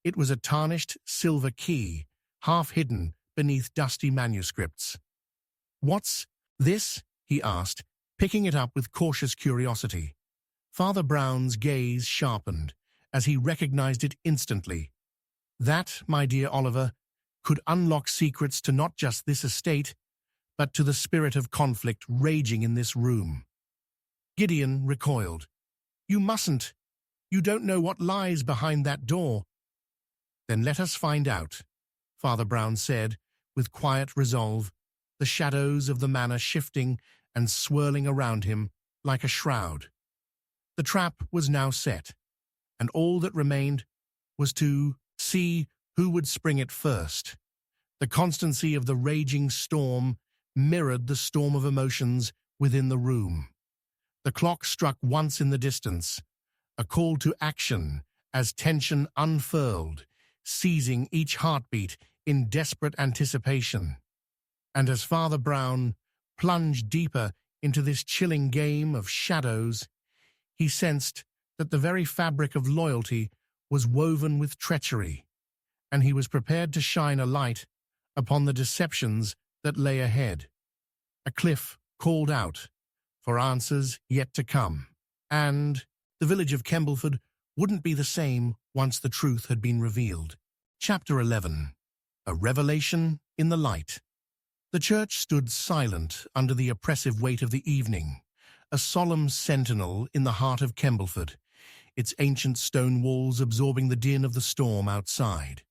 It was a tarnished silver key, half hidden beneath dusty manuscripts. "What's this?" he asked, picking it up with cautious curiosity. Father Brown's gaze sharpened as he recognized it instantly. "That, my dear Oliver, could unlock secrets to not just this estate, but to the spirit of conflict raging in this room." Gideon recoiled. "You mustn't. You don't know what lies behind that door." "Then let us find out," Father Brown said, with quiet resolve, the shadows of the manor shifting and swirling around him like a shroud. The trap was now set, and all that remained was to see who would spring it first. The constancy of the raging storm mirrored the storm of emotions within the room. The clock struck once in the distance, a call to action as tension unfurled, seizing each heartbeat in desperate anticipation. And as Father Brown plunged deeper into this chilling game of shadows, he sensed that the very fabric of loyalty was woven with treachery, and he was prepared to shine a light upon the deceptions that lay ahead. A cliff called out for answers yet to come, and the village of Kembleford wouldn't be the same once the truth had been revealed. Chapter 11. A Revelation in the Light. The church stood silent under the oppressive weight of the evening, a solemn sentinel in the heart of Kembleford, its ancient stone walls absorbing the din of the storm outside.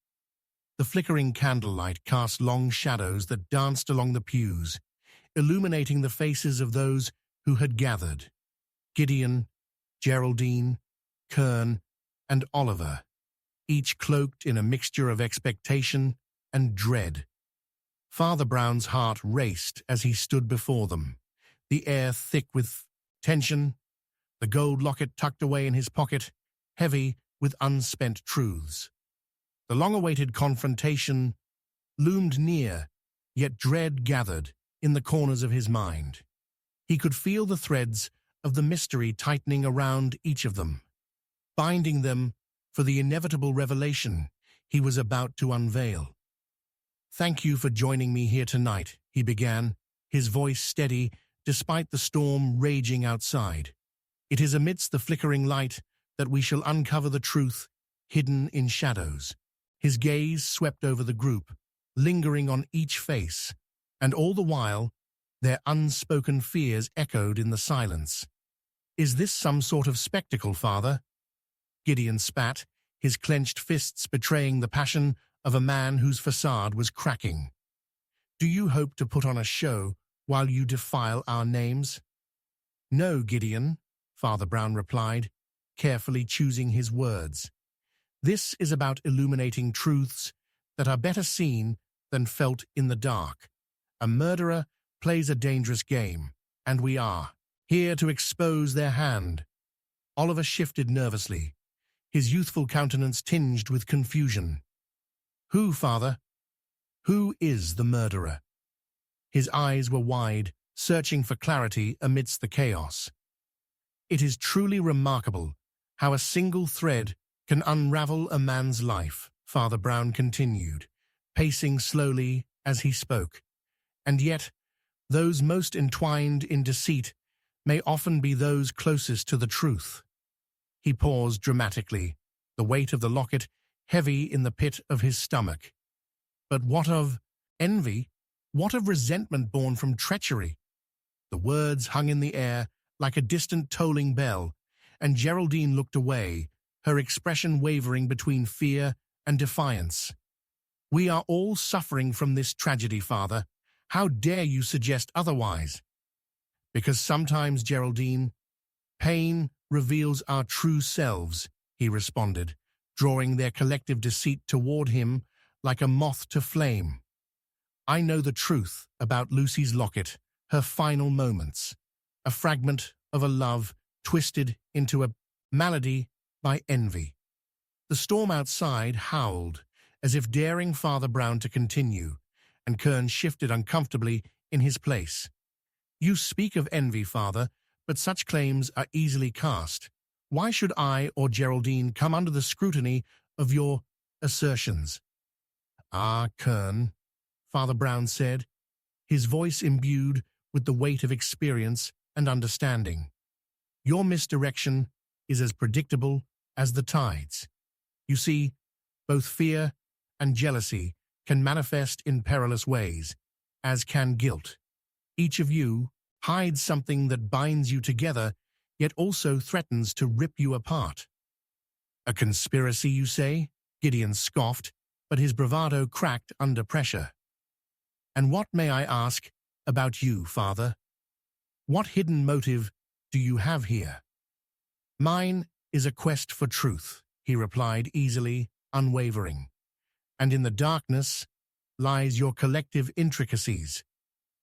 The flickering candlelight cast long shadows that danced along the pews, illuminating the faces of those who had gathered: Gideon, Geraldine, Kern, and Oliver, each cloaked in a mixture of expectation and dread. Father Brown's heart raced as he stood before them, the air thick with tension, the gold locket tucked away in his pocket, heavy with unspent truths. The long-awaited confrontation loomed near, yet dread gathered in the corners of his mind. He could feel the threads of the mystery tightening around each of them, binding them for the inevitable revelation he was about to unveil. "Thank you for joining me here tonight," he began, his voice steady despite the storm raging outside. "It is amidst the flickering light that we shall uncover the truth hidden in shadows." His gaze swept over the group, lingering on each face, and all the while their unspoken fears echoed in the silence. "Is this some sort of spectacle, Father?" Gideon spat, his clenched fists betraying the passion of a man whose facade was cracking. "Do you hope to put on a show while you defile our names?" "No, Gideon," Father Brown replied, carefully choosing his words. "This is about illuminating truths that are better seen than felt in the dark. A murderer plays a dangerous game, and we are here to expose their hand." Oliver shifted nervously, his youthful countenance tinged with confusion. "Who, Father? Who is the murderer?" His eyes were wide, searching for clarity amidst the chaos. "It is truly remarkable how a single thread can unravel a man's life," Father Brown continued, pacing slowly as he spoke. "And yet, those most entwined in deceit may often be those closest to the truth." He paused dramatically, the weight of the locket heavy in the pit of his stomach. "But what of envy? What of resentment born from treachery?" The words hung in the air like a distant tolling bell, and Geraldine looked away, her expression wavering between fear and defiance. "We are all suffering from this tragedy, Father. How dare you suggest otherwise?" "Because sometimes, Geraldine, pain reveals our true selves," he responded, drawing their collective deceit toward him like a moth to flame. "I know the truth about Lucy's locket, her final moments, a fragment of a love twisted into a malady by envy." The storm outside howled, as if daring Father Brown to continue, and Kern shifted uncomfortably in his place. "You speak of envy, Father, but such claims are easily cast. Why should I or Geraldine come under the scrutiny of your assertions?" "Ah, Kern," Father Brown said, his voice imbued with the weight of experience and understanding. "Your misdirection is as predictable as the tides. You see, both fear and jealousy can manifest in perilous ways, as can guilt. Each of you hides something that binds you together, yet also threatens to rip you apart." "A conspiracy, you say?" Gideon scoffed, but his bravado cracked under pressure. "And what, may I ask, about you, Father? What hidden motive do you have here?" "Mine is a quest for truth," he replied easily, unwavering. "And in the darkness lies your collective intricacies."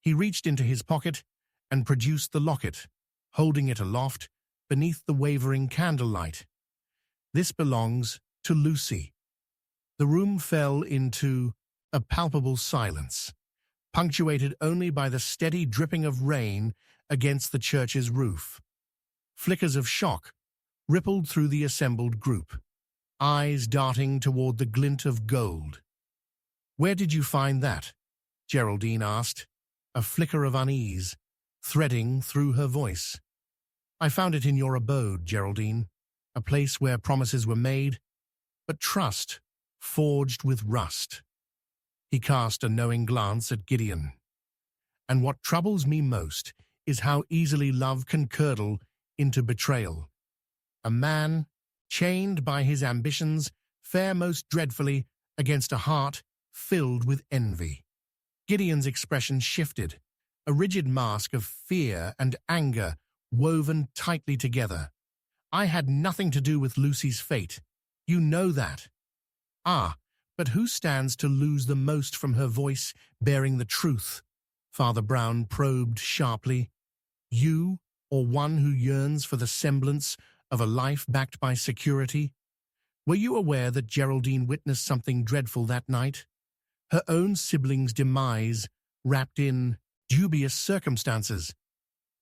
He reached into his pocket and produced the locket, holding it aloft beneath the wavering candlelight. "This belongs to Lucy." The room fell into a palpable silence, punctuated only by the steady dripping of rain against the church's roof. Flickers of shock rippled through the assembled group, eyes darting toward the glint of gold. "Where did you find that?" Geraldine asked, a flicker of unease threading through her voice. "I found it in your abode, Geraldine, a place where promises were made, but trust forged with rust." He cast a knowing glance at Gideon. "And what troubles me most is how easily love can curdle into betrayal. A man, chained by his ambitions, fare most dreadfully against a heart filled with envy. Gideon's expression shifted, a rigid mask of fear and anger woven tightly together. I had nothing to do with Lucy's fate. You know that. Ah, but who stands to lose the most from her voice bearing the truth? Father Brown probed sharply. You, or one who yearns for the semblance of a life backed by security? Were you aware that Geraldine witnessed something dreadful that night? Her own sibling's demise wrapped in dubious circumstances.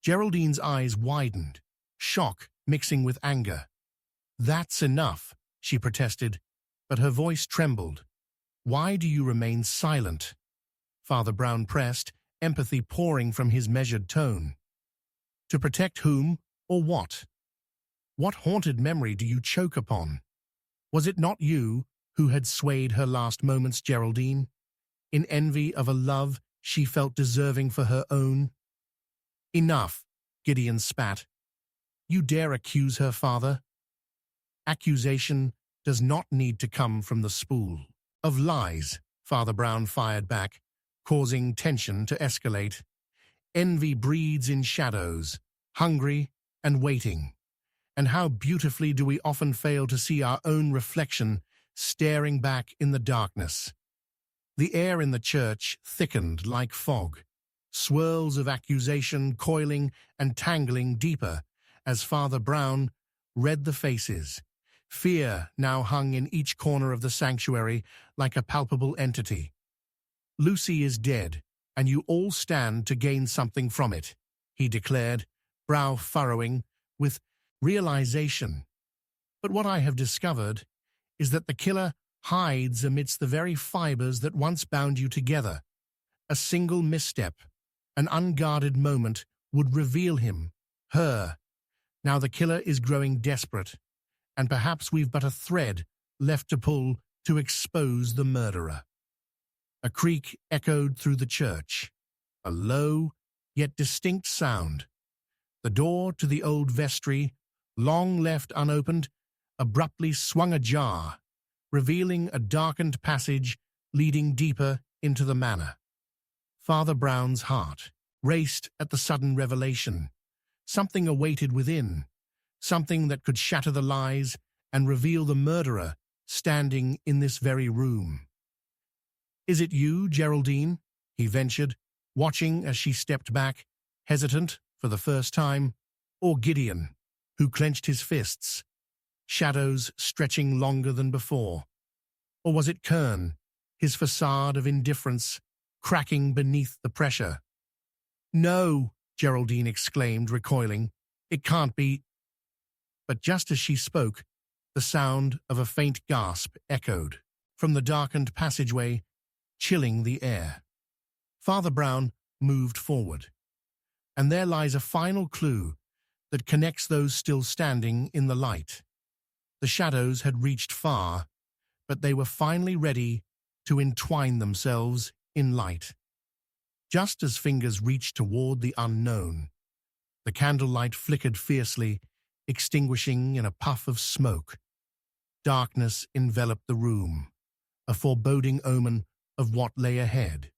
Geraldine's eyes widened, shock mixing with anger. That's enough, she protested, but her voice trembled. Why do you remain silent? Father Brown pressed, empathy pouring from his measured tone. To protect whom or what? What haunted memory do you choke upon? Was it not you who had swayed her last moments, Geraldine, in envy of a love she felt deserving for her own? Enough, Gideon spat. You dare accuse her, father? Accusation does not need to come from the spool of lies, Father Brown fired back, causing tension to escalate. Envy breeds in shadows, hungry and waiting. And how beautifully do we often fail to see our own reflection staring back in the darkness. The air in the church thickened like fog, swirls of accusation coiling and tangling deeper as Father Brown read the faces. Fear now hung in each corner of the sanctuary like a palpable entity. Lucy is dead, and you all stand to gain something from it, he declared, brow furrowing with realization. But what I have discovered is that the killer hides amidst the very fibers that once bound you together. A single misstep, an unguarded moment would reveal him, her. Now the killer is growing desperate, and perhaps we've but a thread left to pull to expose the murderer. A creak echoed through the church, a low yet distinct sound. The door to the old vestry, long left unopened, abruptly swung ajar, revealing a darkened passage leading deeper into the manor. Father Brown's heart raced at the sudden revelation. Something awaited within, something that could shatter the lies and reveal the murderer standing in this very room. Is it you, Geraldine? He ventured, watching as she stepped back, hesitant for the first time, or Gideon, who clenched his fists, shadows stretching longer than before? Or was it Kern, his facade of indifference cracking beneath the pressure? No, Geraldine exclaimed, recoiling. It can't be. But just as she spoke, the sound of a faint gasp echoed from the darkened passageway, chilling the air. Father Brown moved forward. And there lies a final clue that connects those still standing in the light. The shadows had reached far, but they were finally ready to entwine themselves in light. Just as fingers reached toward the unknown, the candlelight flickered fiercely, extinguishing in a puff of smoke. Darkness enveloped the room, a foreboding omen of what lay ahead.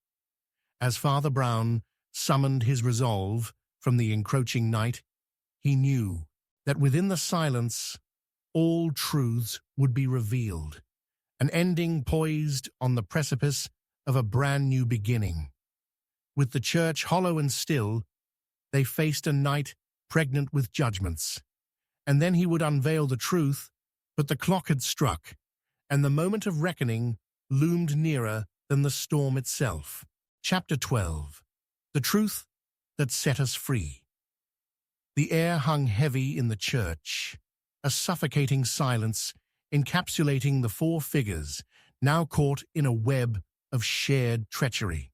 As Father Brown summoned his resolve from the encroaching night, he knew that within the silence all truths would be revealed, an ending poised on the precipice of a brand new beginning. With the church hollow and still, they faced a night pregnant with judgments. And then he would unveil the truth, but the clock had struck, and the moment of reckoning loomed nearer than the storm itself. Chapter 12. The Truth That Set Us Free. The air hung heavy in the church, a suffocating silence encapsulating the four figures now caught in a web of shared treachery.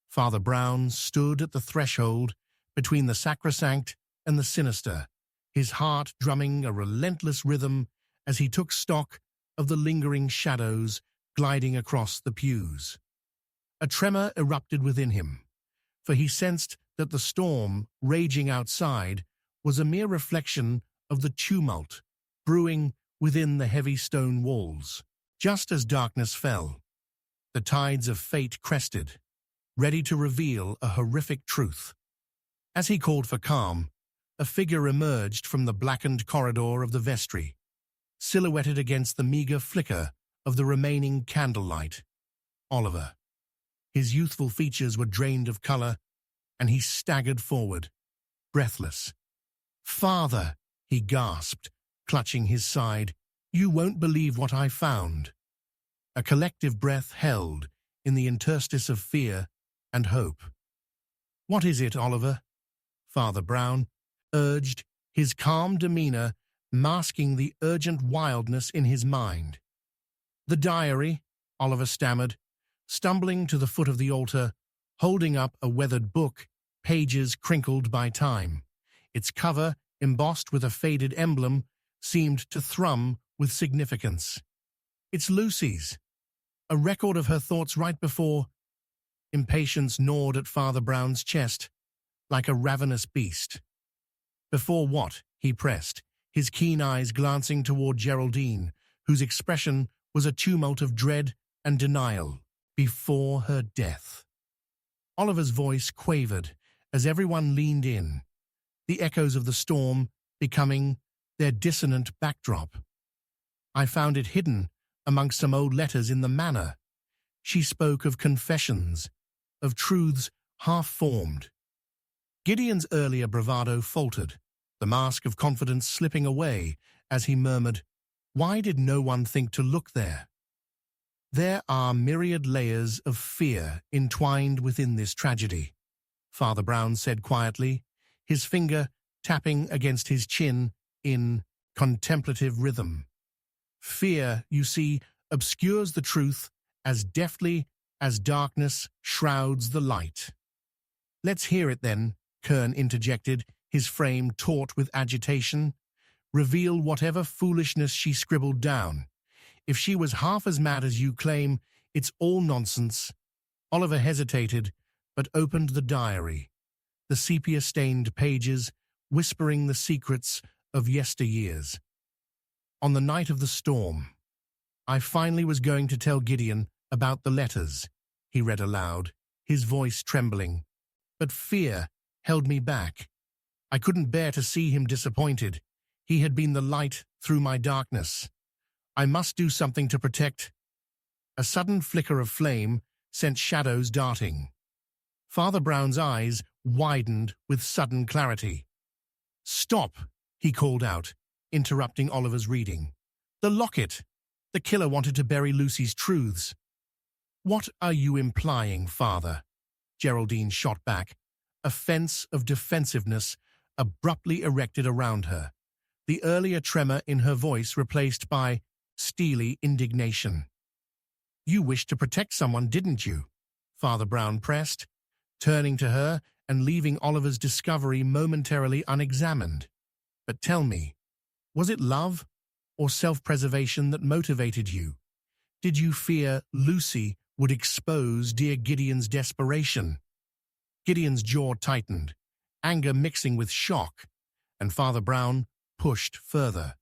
Father Brown stood at the threshold between the sacrosanct and the sinister, his heart drumming a relentless rhythm as he took stock of the lingering shadows gliding across the pews. A tremor erupted within him, for he sensed that the storm raging outside was a mere reflection of the tumult brewing within the heavy stone walls. Just as darkness fell, the tides of fate crested, ready to reveal a horrific truth. As he called for calm, a figure emerged from the blackened corridor of the vestry, silhouetted against the meager flicker of the remaining candlelight. Oliver. His youthful features were drained of color, and he staggered forward, breathless. "Father," he gasped, clutching his side, "you won't believe what I found." A collective breath held in the interstice of fear and hope. "What is it, Oliver?" Father Brown urged, his calm demeanor masking the urgent wildness in his mind. "The diary," Oliver stammered, stumbling to the foot of the altar, holding up a weathered book, pages crinkled by time. Its cover, embossed with a faded emblem, seemed to thrum with significance. "It's Lucy's. A record of her thoughts right before—" Impatience gnawed at Father Brown's chest, like a ravenous beast. "Before what?" he pressed, his keen eyes glancing toward Geraldine, whose expression was a tumult of dread and denial. "Before her death." Oliver's voice quavered as everyone leaned in, the echoes of the storm becoming their dissonant backdrop. "I found it hidden amongst some old letters in the manor." She spoke of confessions, of truths half-formed. Gideon's earlier bravado faltered, the mask of confidence slipping away as he murmured, "Why did no one think to look there?" "There are myriad layers of fear entwined within this tragedy," Father Brown said quietly, his finger tapping against his chin in contemplative rhythm. "Fear, you see, obscures the truth as deftly as darkness shrouds the light." "Let's hear it then," Kern interjected, his frame taut with agitation. "Reveal whatever foolishness she scribbled down. If she was half as mad as you claim, it's all nonsense." Oliver hesitated, but opened the diary, the sepia-stained pages whispering the secrets of yesteryears. "On the night of the storm, I finally was going to tell Gideon about the letters," he read aloud, his voice trembling. "But fear held me back. I couldn't bear to see him disappointed. He had been the light through my darkness. I must do something to protect." A sudden flicker of flame sent shadows darting. Father Brown's eyes widened with sudden clarity. "Stop," he called out, interrupting Oliver's reading. "The locket! The killer wanted to bury Lucy's truths." "What are you implying, Father?" Geraldine shot back, a fence of defensiveness abruptly erected around her, the earlier tremor in her voice replaced by steely indignation. "You wished to protect someone, didn't you?" Father Brown pressed, turning to her and leaving Oliver's discovery momentarily unexamined. "But tell me, was it love or self-preservation that motivated you? Did you fear Lucy would expose dear Gideon's desperation?" Gideon's jaw tightened, anger mixing with shock, and Father Brown pushed further.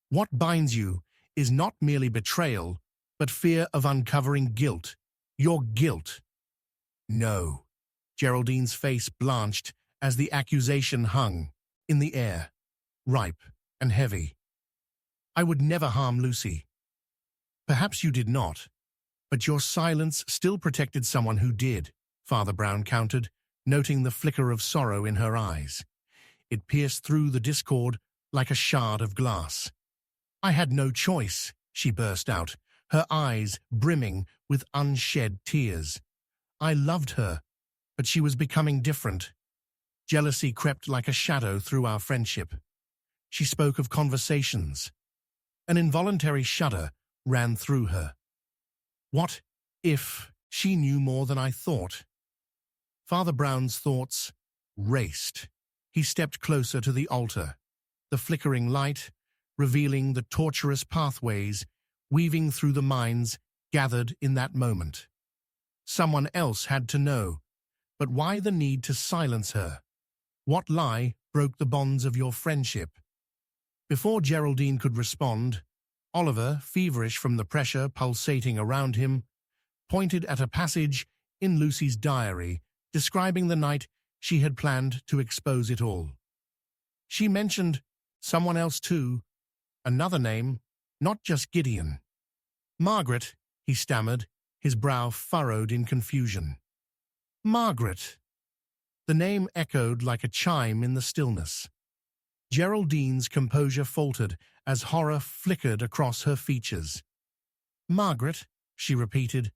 "What binds you is not merely betrayal, but fear of uncovering guilt. Your guilt." "No." Geraldine's face blanched as the accusation hung in the air, ripe and heavy. "I would never harm Lucy." "Perhaps you did not, but your silence still protected someone who did," Father Brown countered, noting the flicker of sorrow in her eyes. It pierced through the discord like a shard of glass. "I had no choice," she burst out, her eyes brimming with unshed tears. "I loved her, but she was becoming different. Jealousy crept like a shadow through our friendship." She spoke of conversations. An involuntary shudder ran through her. "What if she knew more than I thought?" Father Brown's thoughts raced. He stepped closer to the altar, the flickering light revealing the tortuous pathways weaving through the minds gathered in that moment. Someone else had to know, But why the need to silence her? What lie broke the bonds of your friendship? Before Geraldine could respond, Oliver, feverish from the pressure pulsating around him, pointed at a passage in Lucy's diary describing the night she had planned to expose it all. She mentioned someone else too, another name, not just Gideon. Margaret, he stammered, his brow furrowed in confusion. Margaret. The name echoed like a chime in the stillness. Geraldine's composure faltered as horror flickered across her features. Margaret, she repeated,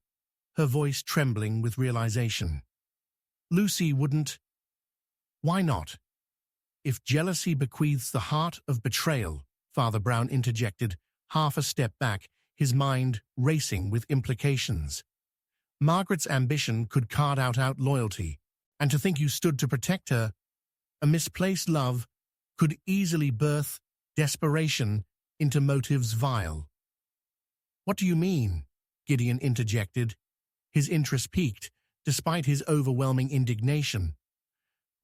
her voice trembling with realization. Lucy wouldn't. Why not? If jealousy bequeaths the heart of betrayal, Father Brown interjected, half a step back, his mind racing with implications. Margaret's ambition could card out loyalty, and to think you stood to protect her, a misplaced love, could easily birth desperation into motives vile. What do you mean? Gideon interjected, his interest piqued, despite his overwhelming indignation.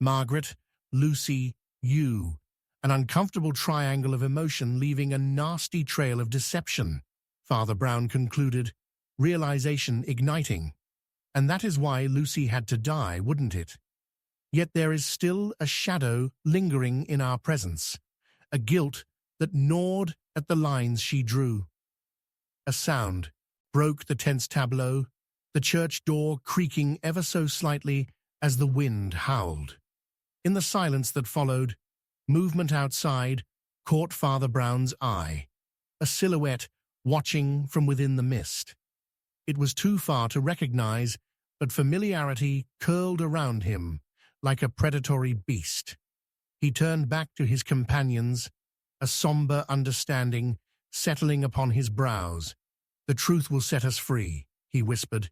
Margaret, Lucy, you, an uncomfortable triangle of emotion leaving a nasty trail of deception, Father Brown concluded, realization igniting. And that is why Lucy had to die, wouldn't it? Yet there is still a shadow lingering in our presence, a guilt that gnawed at the lines she drew. A sound broke the tense tableau, the church door creaking ever so slightly as the wind howled. In the silence that followed, movement outside caught Father Brown's eye, a silhouette watching from within the mist. It was too far to recognize, but familiarity curled around him like a predatory beast. He turned back to his companions, a somber understanding settling upon his brows. The truth will set us free, he whispered,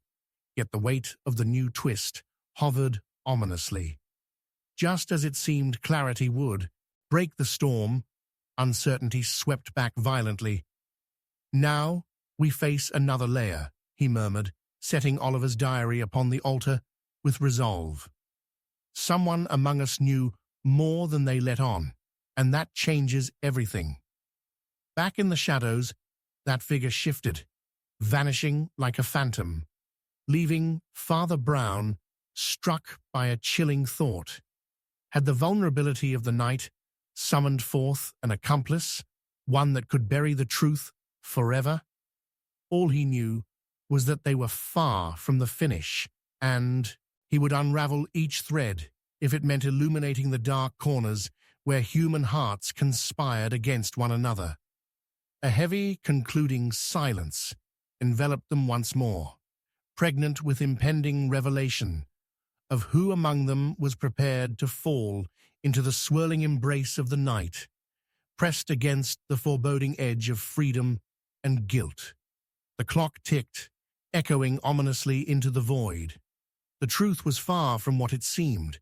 yet the weight of the new twist hovered ominously. Just as it seemed clarity would break the storm, uncertainty swept back violently. Now we face another layer, he murmured, setting Oliver's diary upon the altar with resolve. Someone among us knew more than they let on, and that changes everything. Back in the shadows, that figure shifted, vanishing like a phantom, leaving Father Brown struck by a chilling thought. Had the vulnerability of the night summoned forth an accomplice, one that could bury the truth forever? All he knew was that they were far from the finish, and he would unravel each thread if it meant illuminating the dark corners where human hearts conspired against one another. A heavy, concluding silence enveloped them once more, pregnant with impending revelation of who among them was prepared to fall into the swirling embrace of the night, pressed against the foreboding edge of freedom and guilt. The clock ticked, echoing ominously into the void. The truth was far from what it seemed,